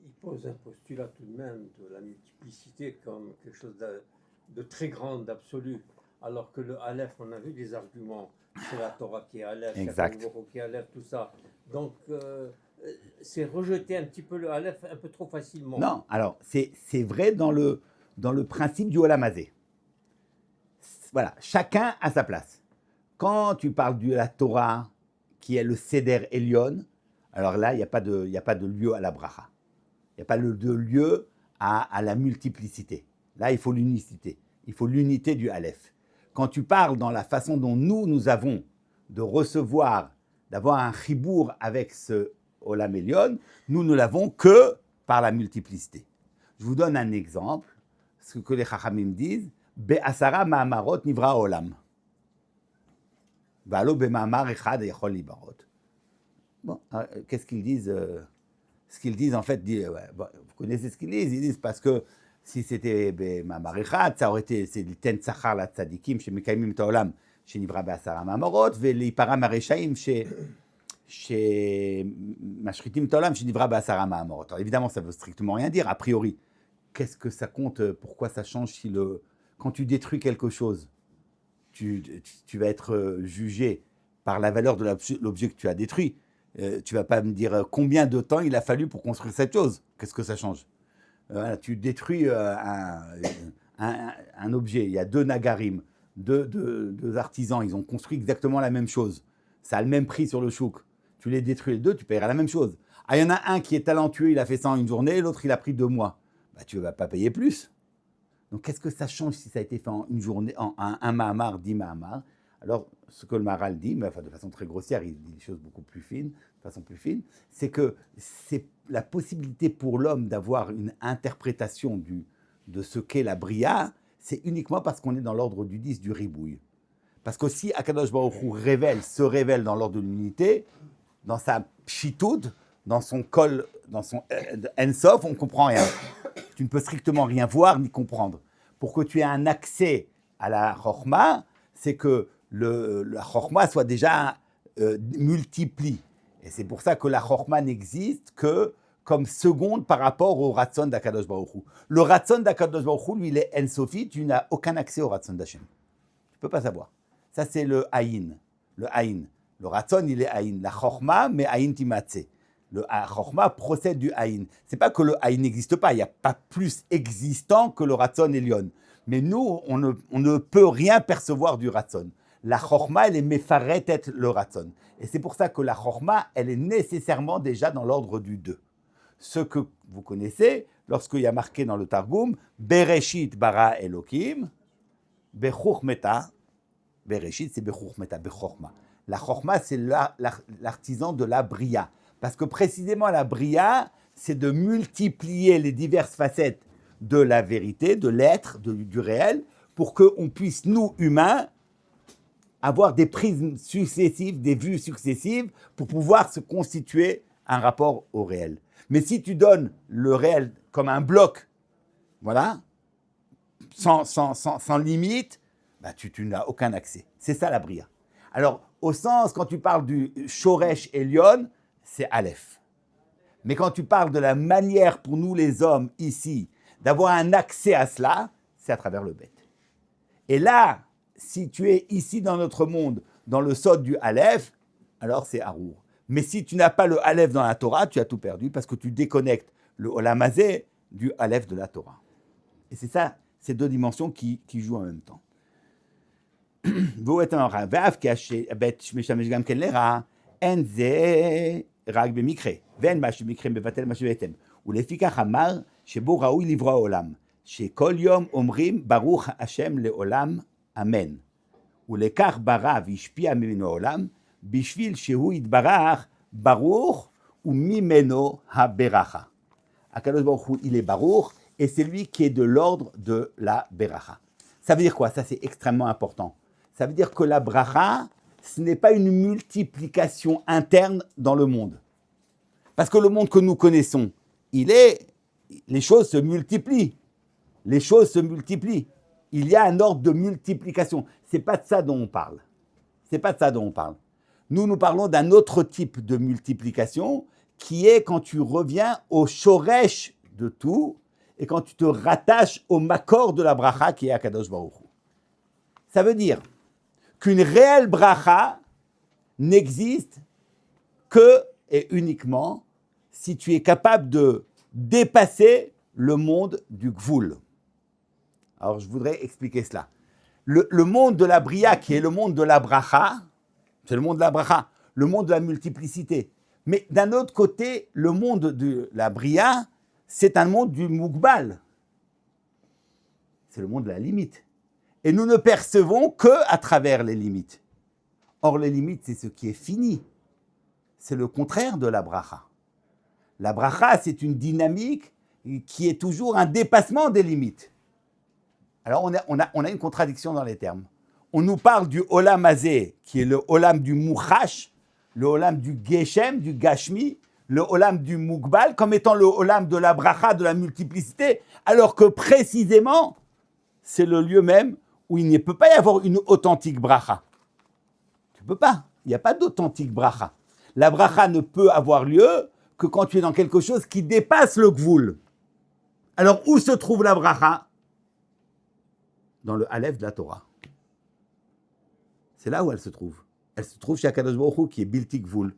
Il pose un postulat tout de même de la multiplicité comme quelque chose de très grand, d'absolu. Alors que le Aleph, on a vu des arguments. C'est la Torah qui est Aleph, exact. C'est la qui est Aleph, tout ça. Donc, c'est rejeter un petit peu le Aleph un peu trop facilement. Non, alors, c'est vrai dans le principe du Olam Hazé. Voilà, chacun a sa place. Quand tu parles de la Torah, qui est le Seder Elyon, alors là, il n'y a pas de lieu à la bracha. Il n'y a pas de lieu à la multiplicité. Là, il faut l'unicité. Il faut l'unité du Aleph. Quand tu parles dans la façon dont nous avons de recevoir, d'avoir un chibour avec ce Olam Elyon, nous ne l'avons que par la multiplicité. Je vous donne un exemple, ce que les Chachamim disent, Be'asara ma'amarot nivra olam. Va'alo be'ma'amar echad yachol libarot. Bon, qu'est-ce qu'ils disent Ce qu'ils disent, en fait, vous connaissez ce qu'ils disent. Ils disent parce que si c'était be'ma'amar echad, ça aurait été, c'est l'iten tzachar la tzadikim, chez Mekayimim et Olam, chez Nivra be'asara ma'amarot, ve'leipara ma'reshaim, chez Mashritim Tolam, chez Nivra be'asara ma'amarot. Alors évidemment, ça ne veut strictement rien dire, a priori. Qu'est-ce que ça compte? Pourquoi ça change si quand tu détruis quelque chose, tu vas être jugé par la valeur de l'objet que tu as détruit. Tu ne vas pas me dire combien de temps il a fallu pour construire cette chose. Qu'est-ce que ça change? Tu détruis un objet. Il y a deux nagarim, deux artisans. Ils ont construit exactement la même chose. Ça a le même prix sur le chouk. Tu les détruis les deux, tu paieras la même chose. Ah, il y en a un qui est talentueux, il a fait ça en une journée, l'autre il a pris 2 mois. Tu ne vas pas payer plus. Donc, qu'est-ce que ça change si ça a été fait en une journée, en un mahamar, 10 mahamar? Alors, ce que le Maharal dit, mais de façon très grossière, il dit des choses beaucoup plus fines, de façon plus fine, c'est que c'est la possibilité pour l'homme d'avoir une interprétation de ce qu'est la bria, c'est uniquement parce qu'on est dans l'ordre du 10, du ribouille. Parce que si Akadosh Baruch Hu se révèle dans l'ordre de l'unité, dans sa pshitoud, dans son kol, dans son ensof, on ne comprend rien. Tu ne peux strictement rien voir ni comprendre. Pour que tu aies un accès à la chorma, c'est que la chorma soit déjà multiplie. Et c'est pour ça que la chorma n'existe que comme seconde par rapport au ratson d'Akadosh Baruch Hu. Le ratson d'Akadosh Baruch Hu, lui, il est ensofi, tu n'as aucun accès au ratson d'Hashem. Tu ne peux pas savoir. Ça, c'est le haïn. Le haïn. Le ratson, il est haïn. La chorma, mais haïn timatse. Le chorma procède du haïn. C'est pas que le haïn n'existe pas, il n'y a pas plus existant que le ratson elyon. Mais nous, on ne peut rien percevoir du ratson. La chorma, elle est mefaretet le ratson. Et c'est pour ça que la chorma, elle est nécessairement déjà dans l'ordre du 2. Ce que vous connaissez, lorsqu'il y a marqué dans le Targum, Bereshit bara Elokim, Bechormeta, Bereshit, c'est Bechormeta, Bechorma. La chorma, c'est l'artisan de la bria. Parce que précisément la bria, c'est de multiplier les diverses facettes de la vérité, de l'être, du réel, pour qu'on puisse, nous, humains, avoir des prismes successifs, des vues successives, pour pouvoir se constituer un rapport au réel. Mais si tu donnes le réel comme un bloc, voilà, sans limite, bah tu n'as aucun accès. C'est ça la bria. Alors, au sens, quand tu parles du Shoresh Elyon, c'est Aleph. Mais quand tu parles de la manière pour nous les hommes ici d'avoir un accès à cela, c'est à travers le Bet. Et là, si tu es ici dans notre monde, dans le sod du Aleph, alors c'est Harour. Mais si tu n'as pas le Aleph dans la Torah, tu as tout perdu parce que tu déconnectes le Olam Hazé du Aleph de la Torah. Et c'est ça, ces deux dimensions qui jouent en même temps. ואף כשבית משמש גם כן לרע, אין זה רק במקרה, ואין מה שמקרה מבטל מה שבהתאם. ולפיכך אמר שבו ראוי לברוא העולם, שכל יום אומרים ברוך השם לעולם אמן. ולכך ברא והשפיע ממנו העולם, בשביל שהוא יתברך ברוך וממנו הברכה. הקדוש ברוך הוא, il est baruch, et c'est lui qui est de l'ordre de la beracha. Ça veut dire quoi? Ça, c'est extrêmement important. Ça veut dire que la bracha, ce n'est pas une multiplication interne dans le monde. Parce que le monde que nous connaissons, les choses se multiplient. Les choses se multiplient. Il y a un ordre de multiplication. Ce n'est pas de ça dont on parle. C'est pas de ça dont on parle. Nous parlons d'un autre type de multiplication qui est quand tu reviens au shoresh de tout et quand tu te rattaches au makor de la bracha qui est Akadosh Baruch Hu. Ça veut dire qu'une réelle bracha n'existe que et uniquement si tu es capable de dépasser le monde du gvoul. Alors, je voudrais expliquer cela. Le monde de la bria, qui est le monde de la bracha, c'est le monde de la bracha, le monde de la multiplicité. Mais d'un autre côté, le monde de la bria, c'est un monde du mukbal. C'est le monde de la limite. Et nous ne percevons qu'à travers les limites. Or, les limites, c'est ce qui est fini. C'est le contraire de la bracha. La bracha, c'est une dynamique qui est toujours un dépassement des limites. Alors, on a une contradiction dans les termes. On nous parle du Olam Hazé, qui est le Olam du Mouchash, le Olam du Geshem, du Gashmi, le Olam du Mukbal, comme étant le Olam de la bracha, de la multiplicité, alors que précisément, c'est le lieu même où il ne peut pas y avoir une authentique bracha. Tu ne peux pas. Il n'y a pas d'authentique bracha. La bracha ne peut avoir lieu que quand tu es dans quelque chose qui dépasse le gvoul. Alors, où se trouve la bracha? Dans le Aleph de la Torah. C'est là où elle se trouve. Elle se trouve chez Akadosh Baruch Hu, qui est Bilti Gvul.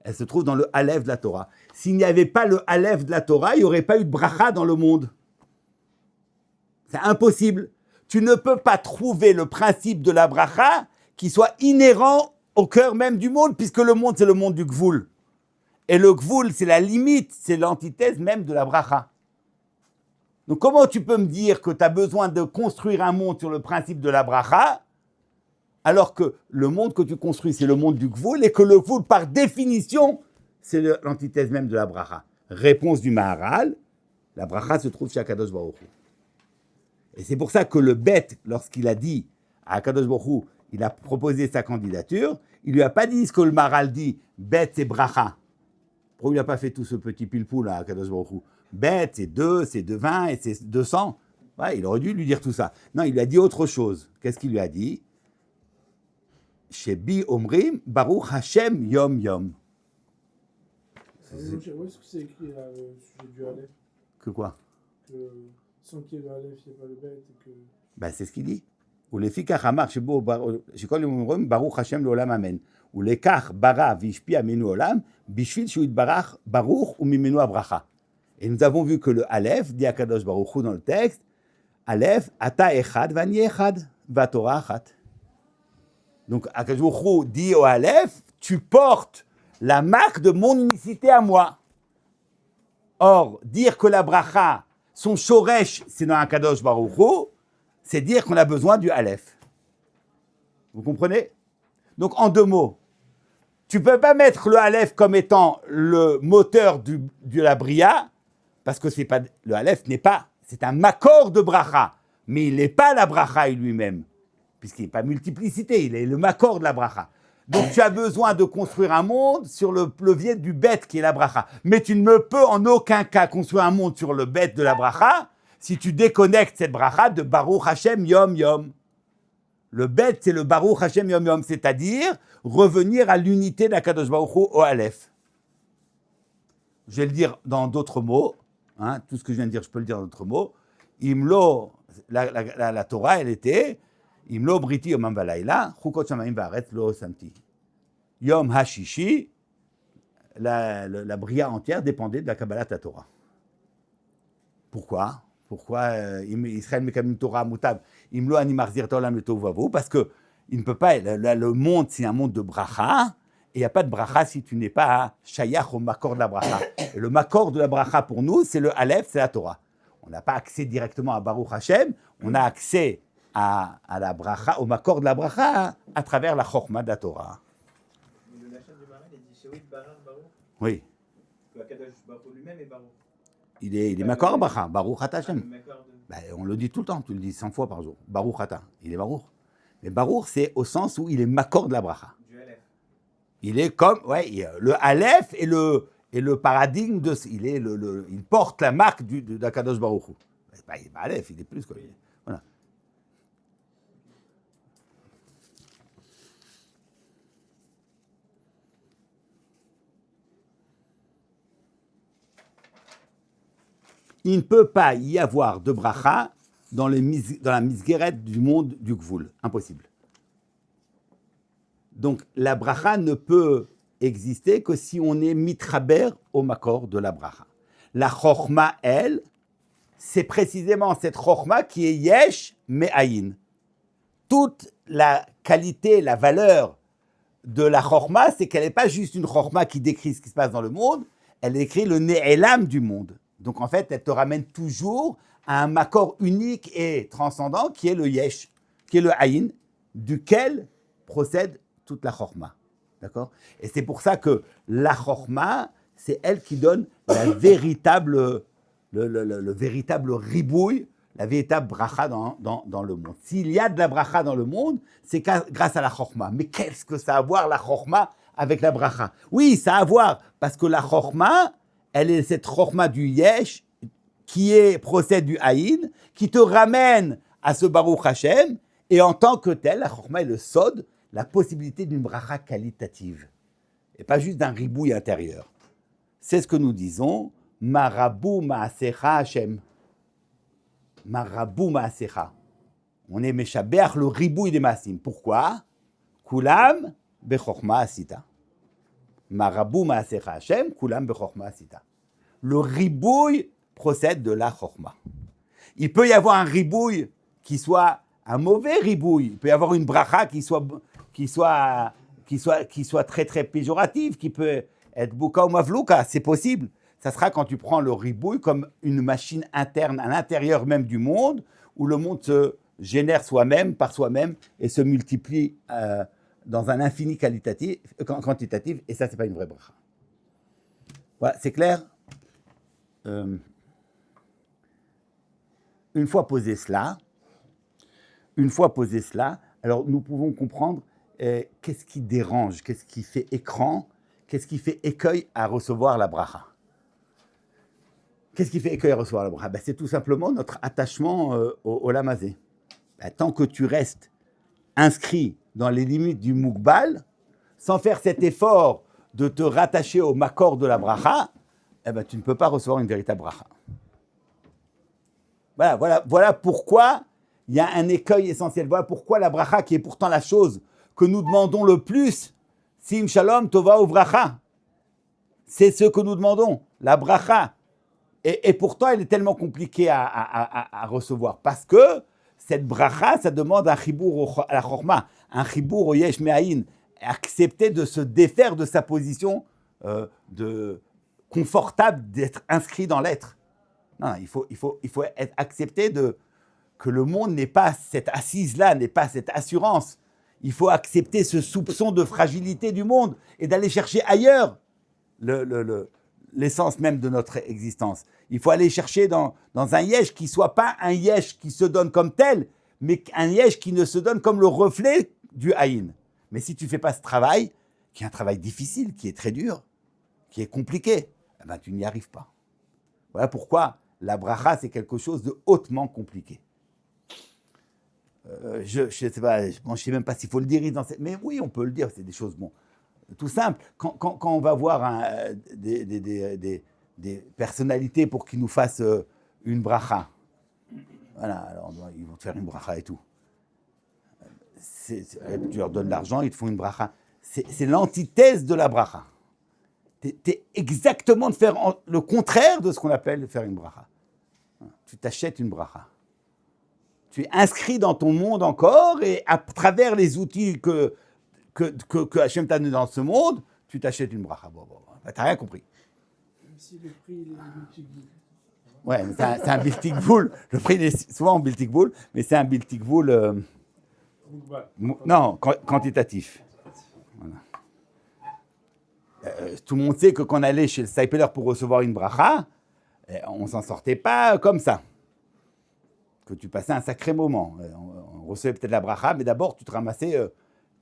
Elle se trouve dans le Aleph de la Torah. S'il n'y avait pas le Aleph de la Torah, il n'y aurait pas eu de bracha dans le monde. C'est impossible. Tu ne peux pas trouver le principe de la bracha qui soit inhérent au cœur même du monde, puisque le monde, c'est le monde du Gvul. Et le Gvul, c'est la limite, c'est l'antithèse même de la bracha. Donc comment tu peux me dire que tu as besoin de construire un monde sur le principe de la bracha, alors que le monde que tu construis, c'est le monde du Gvul, et que le Gvul, par définition, c'est l'antithèse même de la bracha. Réponse du Maharal, la bracha se trouve chez Akadosh Baruch Hu. Et c'est pour ça que le bête, lorsqu'il a dit à Akadosh Baruch Hu, il a proposé sa candidature, il lui a pas dit ce que le Maharal dit, bête c'est bracha. Pourquoi il n'a pas fait tout ce petit pile-poule à Akadosh Baruch Hu? Bête, c'est 2, c'est 20 et c'est 200. Ouais, il aurait dû lui dire tout ça. Non, il lui a dit autre chose. Qu'est-ce qu'il lui a dit? Shebi Omrim, Baruch Hashem Yom Yom. Où est-ce que c'est écrit là, le sujet du Aleph? Que quoi? Que sans qu'il y ait le Aleph, il n'y a pas le bête et que... Ben, c'est ce qu'il dit. ולפיכך אמר שכל יום אומרים ברוך השם לעולם אמן. ולכך ברא והשפיע ממנו עולם, בשביל שהוא יתברך ברוך וממנו הברכה. Et nous avons vu que le Aleph, dit Akadosh Baruch Hu dans le texte, Aleph, Ata Echad, Vani Echad, Vatorah Achat. Donc Akadosh Baruch Hu dit au Aleph, tu portes la marque de mon unicité à moi. Or, dire que la bracha, son shoresh, c'est dans Akadosh Baruch Hu, c'est dire qu'on a besoin du Aleph. Vous comprenez? Donc en deux mots, Tu ne peux pas mettre le Aleph comme étant le moteur de la Bria, parce que c'est pas, le Aleph n'est pas, c'est un makor de bracha, mais il n'est pas la bracha lui-même, puisqu'il n'est pas multiplicité, il est le makor de la bracha. Donc tu as besoin de construire un monde sur le levier du bête qui est la bracha. Mais tu ne peux en aucun cas construire un monde sur le bête de la bracha si tu déconnectes cette bracha de Baruch Hashem Yom Yom. Le bête, c'est le Baruch Hashem Yom Yom, c'est-à-dire revenir à l'unité d'Akadosh Baruch Hu au Aleph. Je vais le dire dans d'autres mots, hein, tout ce que je viens de dire, je peux le dire dans d'autres mots. Imlo, la Torah, elle était Imlo Briti Yomam Valayla, Chukot Shamayim Vaaretz Lo Samti. Yom Hashishi, la Bria entière dépendait de la Kabbalat Torah. Pourquoi Israël Mekamim Torah Mutav, Imlo Animarzir Tolam le Tohuvavu, parce que il ne peut pas, le monde, c'est un monde de bracha, et il n'y a pas de bracha si tu n'es pas shayach au makor de la bracha. Et le makor de la bracha pour nous, c'est le Aleph, c'est la Torah. On n'a pas accès directement à Baruch Hashem, on a accès à la bracha, au makor de la bracha, à travers la chokma de la Torah. Mais le Lachon du Marais, il dit Shewit Barar Baruch. Oui. Que Akadosh Baruch Hu lui-même est Baruch. Il est makor à bracha, Baruch Ata Hashem. Le makor de- Ben, on le dit tout le temps, tu le dis 100 fois par jour. Baruch Ata, il est Baruch. Mais Baruch, c'est au sens où il est makor de la bracha. du Aleph. Il est comme, le Aleph est le paradigme de, il porte la marque d'Akadosh Baruch Hu. Ben, il est pas Aleph, il est plus quoi. Voilà. Il ne peut pas y avoir de bracha dans la misgueret du monde du Gvoul. Impossible. Donc, la bracha ne peut exister que si on est mitraber au makor de la bracha. La chorma, elle, c'est précisément cette chorma qui est yesh me'ayin. Toute la qualité, la valeur de la chorma, c'est qu'elle n'est pas juste une chorma qui décrit ce qui se passe dans le monde, elle décrit le ne'elam du monde. Donc, en fait, elle te ramène toujours à un makor unique et transcendant qui est le yesh, qui est le ayin, duquel procède toute la chorma. D'accord ? Et c'est pour ça que la chorma, c'est elle qui donne la véritable, le véritable ribouille, la véritable bracha dans le monde. S'il y a de la bracha dans le monde, c'est grâce à la chorma. Mais qu'est-ce que ça a à voir la chorma avec la bracha ? Oui, ça a à voir, parce que la chorma, elle est cette chorma du yesh, qui procède du haïn, qui te ramène à ce Baruch Hashem, et en tant que tel, la chorma est le sod, la possibilité d'une bracha qualitative, et pas juste d'un ribouille intérieur. C'est ce que nous disons, Marabou Maasecha Hashem. Marabou Maasecha. On est Meshabeach le ribouille des Maasim. Pourquoi ? Kulam bechorma asita. Marabou Maasecha Hashem, Kulam bechorma asita. Le ribouille procède de la chorma. Il peut y avoir un ribouille qui soit un mauvais ribouille. Il peut y avoir une bracha qui soit très très péjorative, qui peut être buka ou mavlouka, c'est possible. Ça sera quand tu prends le ribouille comme une machine interne à l'intérieur même du monde, où le monde se génère soi-même, par soi-même, et se multiplie dans un infini quantitatif, et ça, c'est pas une vraie bracha. Voilà, c'est clair ? Une fois posé cela, alors nous pouvons comprendre qu'est-ce qui dérange, qu'est-ce qui fait écran, qu'est-ce qui fait écueil à recevoir la bracha. Qu'est-ce qui fait écueil à recevoir la bracha ? C'est tout simplement notre attachement au lamazé. Tant que tu restes inscrit dans les limites du mukbal, sans faire cet effort de te rattacher au makor de la bracha, tu ne peux pas recevoir une véritable bracha. Voilà pourquoi il y a un écueil essentiel. Voilà pourquoi la bracha, qui est pourtant la chose que nous demandons le plus, Sim Shalom Tova ou bracha, c'est ce que nous demandons, la bracha. Et pourtant, elle est tellement compliquée à recevoir, parce que cette bracha, ça demande un chibour à la chorma, un chibour au yesh me'ayin, accepter de se défaire de sa position de confortable d'être inscrit dans l'être. Non, il faut accepter que le monde n'est pas cette assise-là, n'est pas cette assurance. Il faut accepter ce soupçon de fragilité du monde et d'aller chercher ailleurs l'essence même de notre existence. Il faut aller chercher dans un yesh qui ne soit pas un yesh qui se donne comme tel, mais un yesh qui ne se donne comme le reflet du haïn. Mais si tu ne fais pas ce travail, qui est un travail difficile, qui est très dur, qui est compliqué, eh ben, tu n'y arrives pas. Voilà pourquoi la bracha, c'est quelque chose de hautement compliqué. Je ne sais pas, je sais même pas s'il faut le dire, mais oui, on peut le dire, c'est des choses tout simples. Quand on va voir des personnalités pour qu'ils nous fassent une bracha, voilà, alors ils vont te faire une bracha et tout. Tu leur donnes de l'argent, ils te font une bracha. C'est l'antithèse de la bracha. T'es exactement de faire le contraire de ce qu'on appelle faire une bracha. Tu t'achètes une bracha. Tu es inscrit dans ton monde encore et à travers les outils que Hachem t'a donné dans ce monde, tu t'achètes une bracha. Bon, t'as rien compris. Même si le prix il est biltig boul. Ouais, mais c'est un biltig boul. Le prix est souvent en biltig boul, mais c'est un biltig boul quantitatif. Voilà. Tout le monde sait que quand on allait chez le Saipeler pour recevoir une bracha, on ne s'en sortait pas comme ça. Que tu passais un sacré moment. On recevait peut-être la bracha, mais d'abord tu te ramassais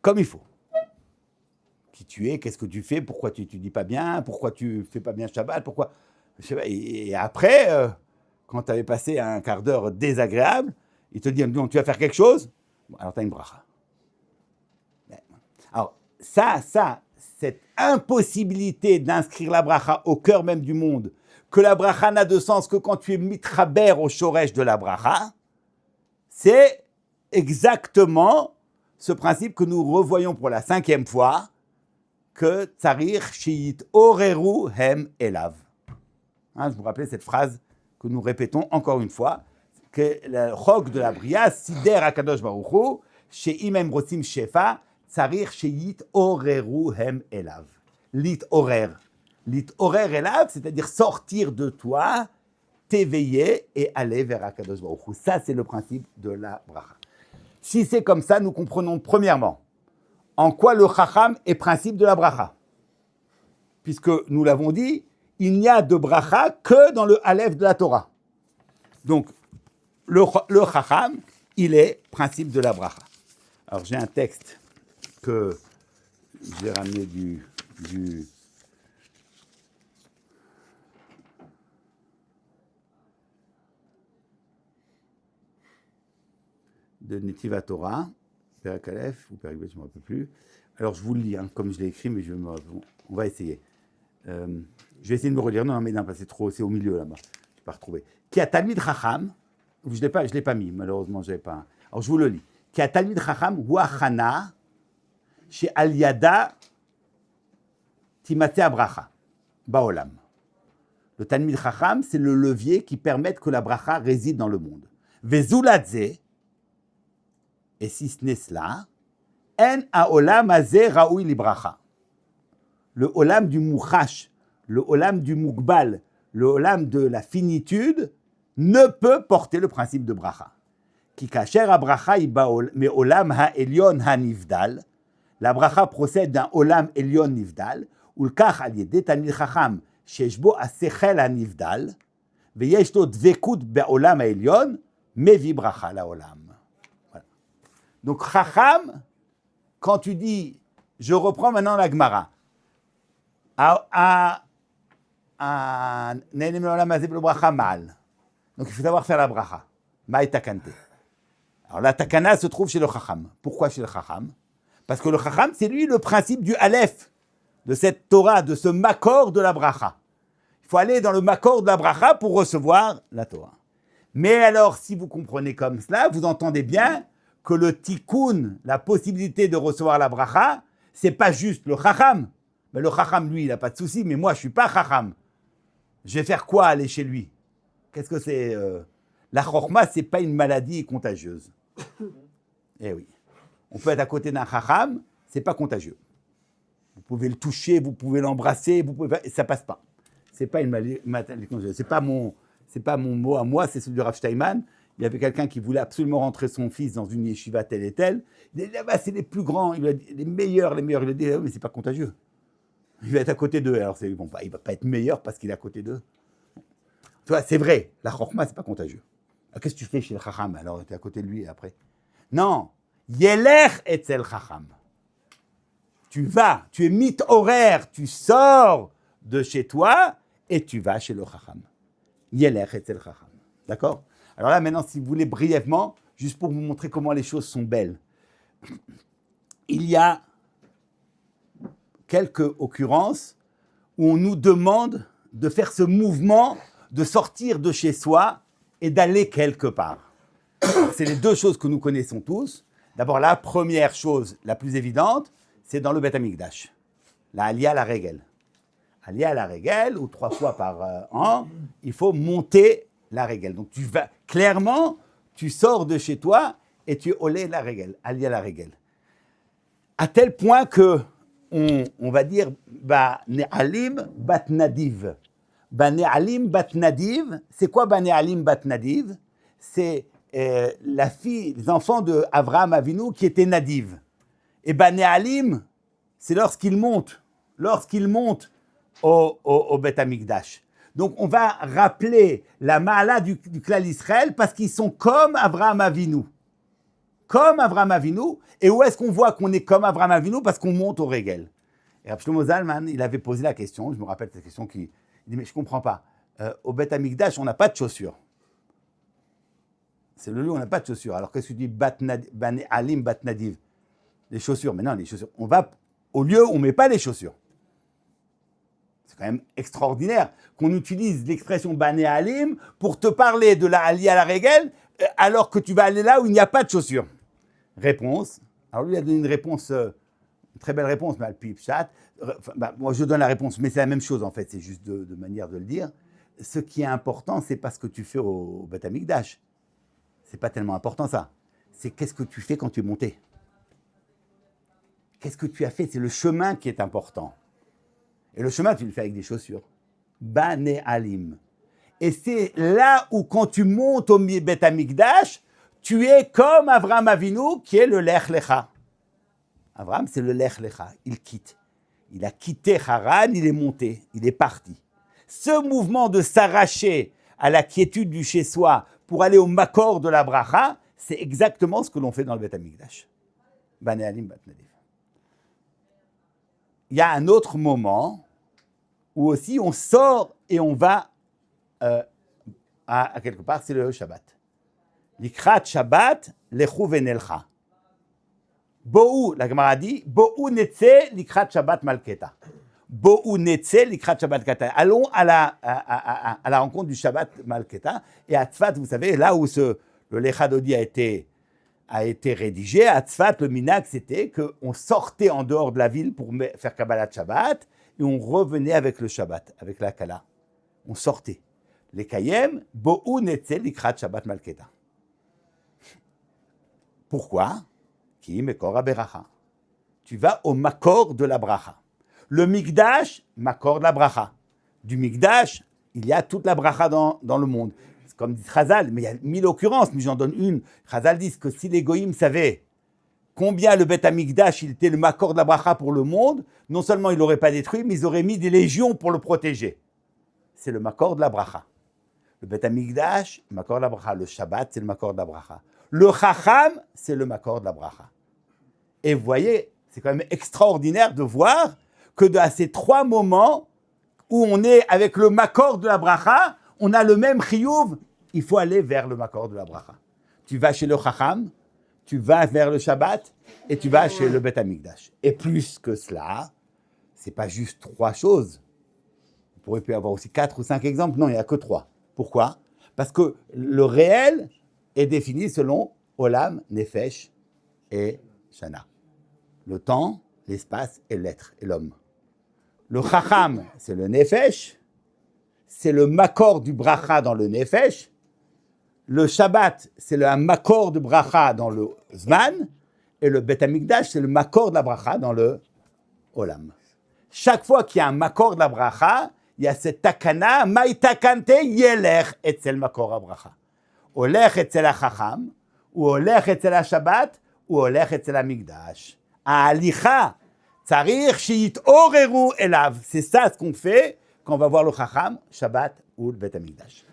comme il faut. Qui tu es, qu'est-ce que tu fais, pourquoi tu n'étudies pas bien, pourquoi tu ne fais pas bien Shabbat, pourquoi... Et après, quand tu avais passé un quart d'heure désagréable, il te dit, non, tu vas faire quelque chose, bon, alors tu as une bracha. Alors cette impossibilité d'inscrire la bracha au cœur même du monde, que la bracha n'a de sens que quand tu es mitraber au shoresh de la bracha, c'est exactement ce principe que nous revoyons pour la 5e fois, que tsarir shiit oreru hem elav. Je vous rappelle cette phrase que nous répétons encore une fois, que le chok de la bria, sider akadosh baruch hu, she'im hem rotzim shefa, tsarir shiit oreru hem elav. Lit orer. Lit orer elav, c'est-à-dire sortir de toi, t'éveiller et aller vers akadosh baruch hu. Ça, c'est le principe de la bracha. Si c'est comme ça, nous comprenons premièrement en quoi le chacham est principe de la bracha. Puisque nous l'avons dit, il n'y a de bracha que dans le Aleph de la Torah. Donc, le chacham, il est principe de la bracha. Alors, j'ai un texte que j'ai ramené de Netiv Torah, Perek Aleph ou Perek Bet, je ne me rappelle plus. Alors, je vous le lis, comme je l'ai écrit, mais on va essayer. Je vais essayer de me relire. Non, parce que c'est au milieu là-bas. Je ne vais pas retrouver. Qui a Talmid Chacham, je ne l'ai pas mis, malheureusement, je n'avais pas. Alors, je vous le lis. Qui a Talmid Chacham, Huachana, chez Al-Yada, Timate Abracha, Baolam. Le Talmid Chacham, c'est le levier qui permet que la bracha réside dans le monde. Vezuladze, et si ce n'est cela, En haolam hazeh raoui li bracha. Le olam du mouchash, le olam du mukbal, le olam de la finitude ne peut porter le principe de bracha. Ki kasher ha-bracha me olam ha-elyon ha-nivdal. La bracha procède d'un olam elyon nivdal, ulkach al yedei talmid chacham sheyesh bo ha-sechel ha-nivdal, veyesh lo dvekut be'olam ha-elyon, mevi bracha la-olam. Voilà. Donc chacham, quand tu dis, je reprends maintenant la Gemara, donc il faut savoir faire la bracha. Maï takante. Alors la takana se trouve chez le chacham. Pourquoi chez le chacham? Parce que le chacham, c'est lui le principe du aleph, de cette Torah, de ce makor de la bracha. Il faut aller dans le makor de la bracha pour recevoir la Torah. Mais alors, si vous comprenez comme cela, vous entendez bien que le tikkun, la possibilité de recevoir la bracha, c'est pas juste le chacham. Mais le chacham, lui, il n'a pas de souci, mais moi, je ne suis pas chacham. Je vais faire quoi aller chez lui? Qu'est-ce que c'est La chorma, ce n'est pas une maladie contagieuse. Eh oui. On peut être à côté d'un chacham, ce n'est pas contagieux. Vous pouvez le toucher, vous pouvez l'embrasser, ça ne passe pas. Ce n'est pas une maladie contagieuse. Ce n'est pas mon mot à moi, c'est celui du Rav Steinman. il y avait quelqu'un qui voulait absolument rentrer son fils dans une yeshiva telle et telle. Il dit, c'est les plus grands, les meilleurs. Il a dit, mais c'est pas contagieux. Il va être à côté d'eux. Alors, il va pas être meilleur parce qu'il est à côté d'eux. Tu vois, c'est vrai, la chorma, c'est pas contagieux. Alors, qu'est-ce que tu fais chez le chacham? Alors, tu es à côté de lui et après. Non, yelech etzel chacham. Tu vas, tu es mythe horaire, tu sors de chez toi et tu vas chez le chacham. Yelech etzel chacham. D'accord? Alors là, maintenant, si vous voulez brièvement, juste pour vous montrer comment les choses sont belles. Il y a quelques occurrences où on nous demande de faire ce mouvement, de sortir de chez soi et d'aller quelque part. C'est les deux choses que nous connaissons tous. D'abord, la première chose, la plus évidente, c'est dans le Beth Amikdash. La Aliyah à la Régel. Aliyah à la Régel, ou 3 fois par an, il faut monter la Régel. Donc, clairement, tu sors de chez toi et tu olé la Régel, Aliyah à la Régel. À tel point que, on va dire, Ne'alim bat Nadiv. Ne'alim bat Nadiv, c'est quoi Ne'alim bat Nadiv? C'est les enfants de Avraham Avinu qui étaient Nadiv. Et Ne'alim, c'est lorsqu'ils montent au Beth Amikdash. Donc on va rappeler la Ma'ala du Klal Israël parce qu'ils sont comme Avraham Avinu. Comme Avraham Avinu. Et où est-ce qu'on voit qu'on est comme Avraham Avinu? Parce qu'on monte au Régel. Et Rav Shlomo Zalman, il avait posé la question, je me rappelle cette question, il dit, mais je ne comprends pas. Au Beth Amikdash, on n'a pas de chaussures. C'est le lieu où on n'a pas de chaussures. Alors qu'est-ce que tu dis Alim Bat Nadiv? Les chaussures. Mais non, les chaussures. On va au lieu où on ne met pas les chaussures. C'est quand même extraordinaire qu'on utilise l'expression Bané Alim pour te parler de la Aliyah à la Régel alors que tu vas aller là où il n'y a pas de chaussures. Réponse. Alors lui, il a donné une réponse, une très belle réponse, mais Alpi Pshat. Moi, je donne la réponse, mais c'est la même chose en fait, c'est juste de manière de le dire. Ce qui est important, c'est pas ce que tu fais au Beth Amikdash. C'est pas tellement important ça. C'est qu'est-ce que tu fais quand tu es monté. Qu'est-ce que tu as fait? C'est le chemin qui est important. Et le chemin, tu le fais avec des chaussures. Bané Alim. Et c'est là où, quand tu montes au Beth Amikdash, tu es comme Avraham Avinu, qui est le Lech Lecha. Avraham, c'est le Lech Lecha. Il quitte. Il a quitté Haran, il est monté, il est parti. Ce mouvement de s'arracher à la quiétude du chez-soi pour aller au Makor de la Bracha, c'est exactement ce que l'on fait dans le Beth Amikdash. Bané Alim Bat Nadiv. Il y a un autre moment où aussi on sort et on va à quelque part, c'est le Shabbat. Likrat Shabbat, lechu venelcha. Bo'u, la Gemara dit, Bo'u netze likrat Shabbat malketa. Bo'u netze likrat Shabbat malketa. Allons à la rencontre du Shabbat malketa. Et à Tzfat, vous savez, là où le Lecha Dodi a été rédigé, à Tzfat, le minag, c'était qu'on sortait en dehors de la ville pour faire Kabbalat Shabbat et on revenait avec le Shabbat, avec la Kala. On sortait. Les Kayem, Bo'u netze likrat Shabbat malketa. Pourquoi? Ki mekor haberacha. Tu vas au makor de la bracha. Le mikdash, makor de la bracha. Du mikdash, il y a toute la bracha dans le monde. C'est comme dit Chazal, mais il y a 1000 occurrences, mais j'en donne une. Chazal dit que si les goïms savaient combien le Beth Amikdash il était le makor de la bracha pour le monde, non seulement il l'aurait pas détruit, mais ils auraient mis des légions pour le protéger. C'est le makor de la bracha. Le Beth Amikdash, le makor de la bracha. Le Shabbat, c'est le makor de la bracha. Le Chacham, c'est le makor de la bracha. Et vous voyez, c'est quand même extraordinaire de voir que à ces 3 moments où on est avec le makor de la bracha, on a le même chiyuv, il faut aller vers le makor de la bracha. Tu vas chez le Chacham, tu vas vers le Shabbat et tu vas chez le Beth Amikdash. Et plus que cela, c'est pas juste 3 choses. On pourrait y avoir aussi 4 ou 5 exemples. Non, il n'y a que 3. Pourquoi? Parce que le réel est défini selon Olam, Nefesh et Shana. Le temps, l'espace et l'être, et l'homme. Le Chacham, c'est le Nefesh, c'est le Makor du Bracha dans le Nefesh. Le Shabbat, c'est le Makor du Bracha dans le Zman. Et le Beth Amikdash, c'est le Makor de la Bracha dans le Olam. Chaque fois qu'il y a un Makor de la Bracha, il y a cette takana, Maï takante yelech etzel Makor ha Bracha. הולך אצל החכם, הוא הולך אצל השבת, הוא הולך אצל המקדש. ההליכה, צריך שיתעוררו אליו. C'est ça ce qu'on fait quand on va voir le chacham, Shabbat ou le Bet Hamikdash.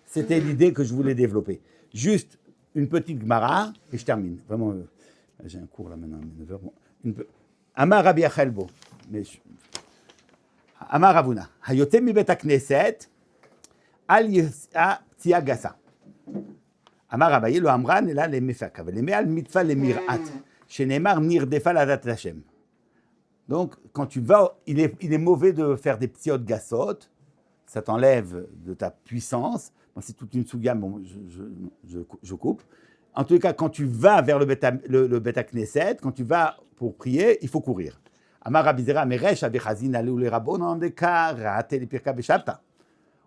C'était l'idée que je voulais développer. Juste une petite Gemara, et je termine. Vraiment, j'ai un cours là maintenant, à 9h. Bon. Amar Rabbi Achelbo. Amar Ravuna. Hayotem mi Bet HaKnesset, al yis'a ptia gasa. אמר רבי לא אמרן אלא למפק, אבל למעל מצווה למיראת, שנאמר נרדפה לדעת השם. Donc, quand tu vas, il est mauvais de faire des ptiot gassot, ça t'enlève de ta puissance. Bon, c'est toute une sous-gamme, bon, je coupe. En tout cas, quand tu vas vers le Bet HaKnesset, quand tu vas pour prier, il faut courir. Amar Rabbi Zera, Meresh avechazin alou le rabon en dekar, raté les pirka beshabta.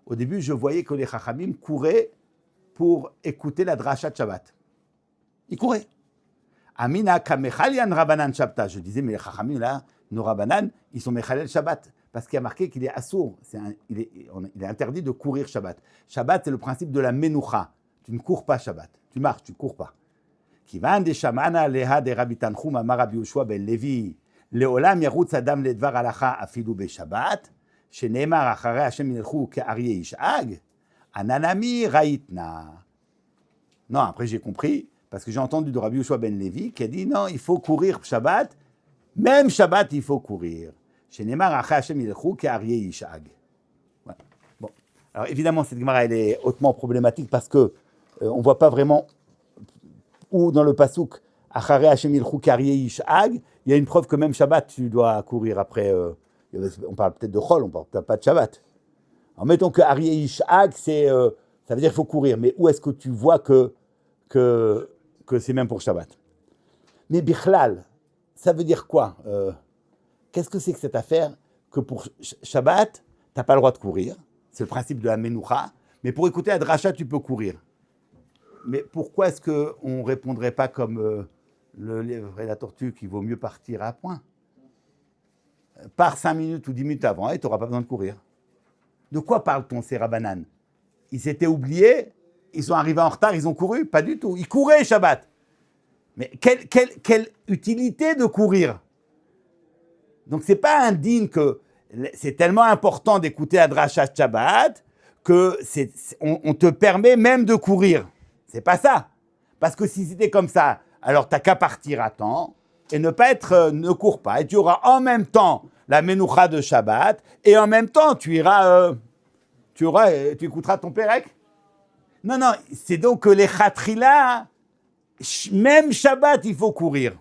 Au début, je voyais que les chachamim couraient pour écouter la dracha de Shabbat. Ils couraient. Amina kamechalian rabanan shabta. Je disais, mais les chachamim là, nos rabanan, ils sont mechalel Shabbat. Parce qu'il y a marqué qu'il est assour. Il est interdit de courir Shabbat. Shabbat, c'est le principe de la menoucha. Tu ne cours pas Shabbat. Tu marches, tu ne cours pas. Kivan de shamana leha de Rabbi Tanchum amar Rabbi Yoshua ben Levi. Leolam yarutz adam ledvar halacha afilu beshabbat. Sheneemar acharei Hashem yilchu ke'aryeh yish'ag. Ananami raitna. Non, après j'ai compris, parce que j'ai entendu de Rabbi Yoshua ben Levi qui a dit non, il faut courir Shabbat, même Shabbat il faut courir. Shenemar acharei Hashem yilchu ke'aryeh yish'ag. Bon, alors évidemment cette Gemara elle est hautement problématique parce que on voit pas vraiment où dans le pasuk acharei Hashem yilchu ke'aryeh yish'ag, il y a une preuve que même Shabbat tu dois courir après. On parle peut-être de Chol, on parle peut-être pas de Shabbat. Alors, mettons que Aryeh Yish'ag, ça veut dire qu'il faut courir. Mais où est-ce que tu vois que c'est même pour Shabbat? Mais Bichlal, ça veut dire quoi? Qu'est-ce que c'est que cette affaire que pour Shabbat, tu n'as pas le droit de courir? C'est le principe de la Menoucha. Mais pour écouter la dracha, tu peux courir. Mais pourquoi est-ce qu'on ne répondrait pas comme le lièvre et la tortue qu'il vaut mieux partir à point? Pars 5 minutes ou 10 minutes avant et tu n'auras pas besoin de courir. De quoi parle-t-on, ces Rabbanan? Ils s'étaient oubliés, ils sont arrivés en retard, ils ont couru? Pas du tout. Ils couraient Shabbat. Mais quelle utilité de courir? Donc, ce n'est pas indigne que c'est tellement important d'écouter la dracha Shabbat que on te permet même de courir. C'est pas ça. Parce que si c'était comme ça, alors tu n'as qu'à partir à temps et ne cours pas. Et tu auras en même temps la menoucha de Shabbat et en même temps tu écouteras ton Pérec. Non, c'est donc que les Khatrila, même Shabbat, il faut courir.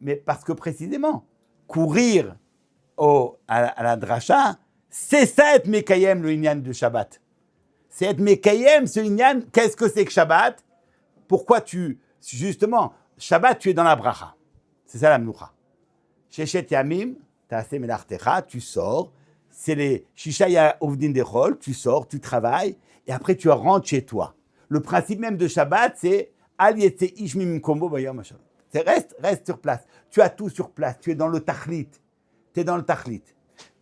Mais parce que précisément, courir à la dracha, c'est ça être Mekayem, le Inyan de Shabbat. C'est être Mekayem, ce Inyan. Qu'est-ce que c'est que Shabbat? Pourquoi justement, Shabbat, tu es dans la bracha. C'est ça la menoucha. Sheshet Yamim, Ta'aseh Melartecha, tu sors. C'est les Shishaya Ovdin Dechol, tu sors, tu travailles, et après tu rentres chez toi. Le principe même de Shabbat, c'est Al Yetze Ish Mimkombo Bayom HaShabbat. C'est reste sur place. Tu as tout sur place. Tu es dans le tachlit. Tu es dans le tachlit.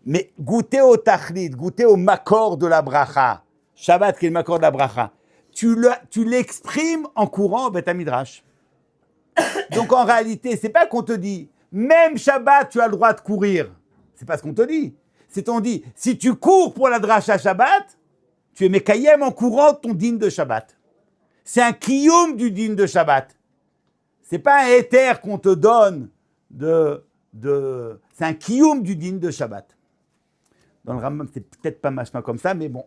Mais goûter au tachlit, goûter au makor de la bracha. Shabbat, qui est le makor de la bracha. Tu l'exprimes en courant au Bet HaMidrash. Donc en réalité, c'est pas qu'on te dit, même Shabbat, tu as le droit de courir. C'est pas ce qu'on te dit. C'est qu'on dit, si tu cours pour la dracha Shabbat, tu es Mekayem en courant ton din de Shabbat. C'est un kiyum du din de Shabbat. C'est pas un éther qu'on te donne c'est un kiyum du din de Shabbat. Dans le Rambam, c'est peut-être pas machma comme ça, mais bon,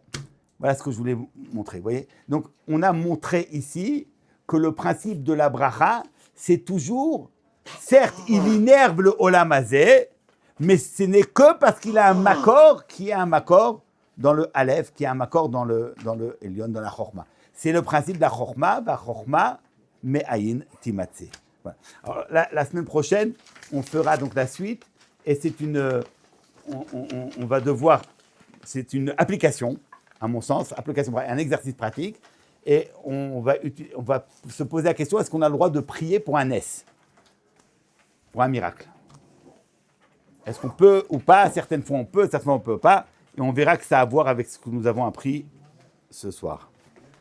voilà ce que je voulais vous montrer. Vous voyez? Donc, on a montré ici que le principe de la bracha, c'est toujours, certes, il innerve le Olam Hazeh, mais ce n'est que parce qu'il a un makor qui est un makor dans le Aleph, qui est un makor dans le Elyon, dans la Chorma. C'est le principe de la Chorma, va Chorma me'ayin timatse. Voilà. Alors, la semaine prochaine, on fera donc la suite, et c'est on va devoir, c'est une application, à mon sens, un exercice pratique, et on va se poser la question, est-ce qu'on a le droit de prier pour un S, pour un miracle? Est-ce qu'on peut ou pas? Certaines fois on peut, certaines fois on ne peut pas, et on verra que ça a à voir avec ce que nous avons appris ce soir.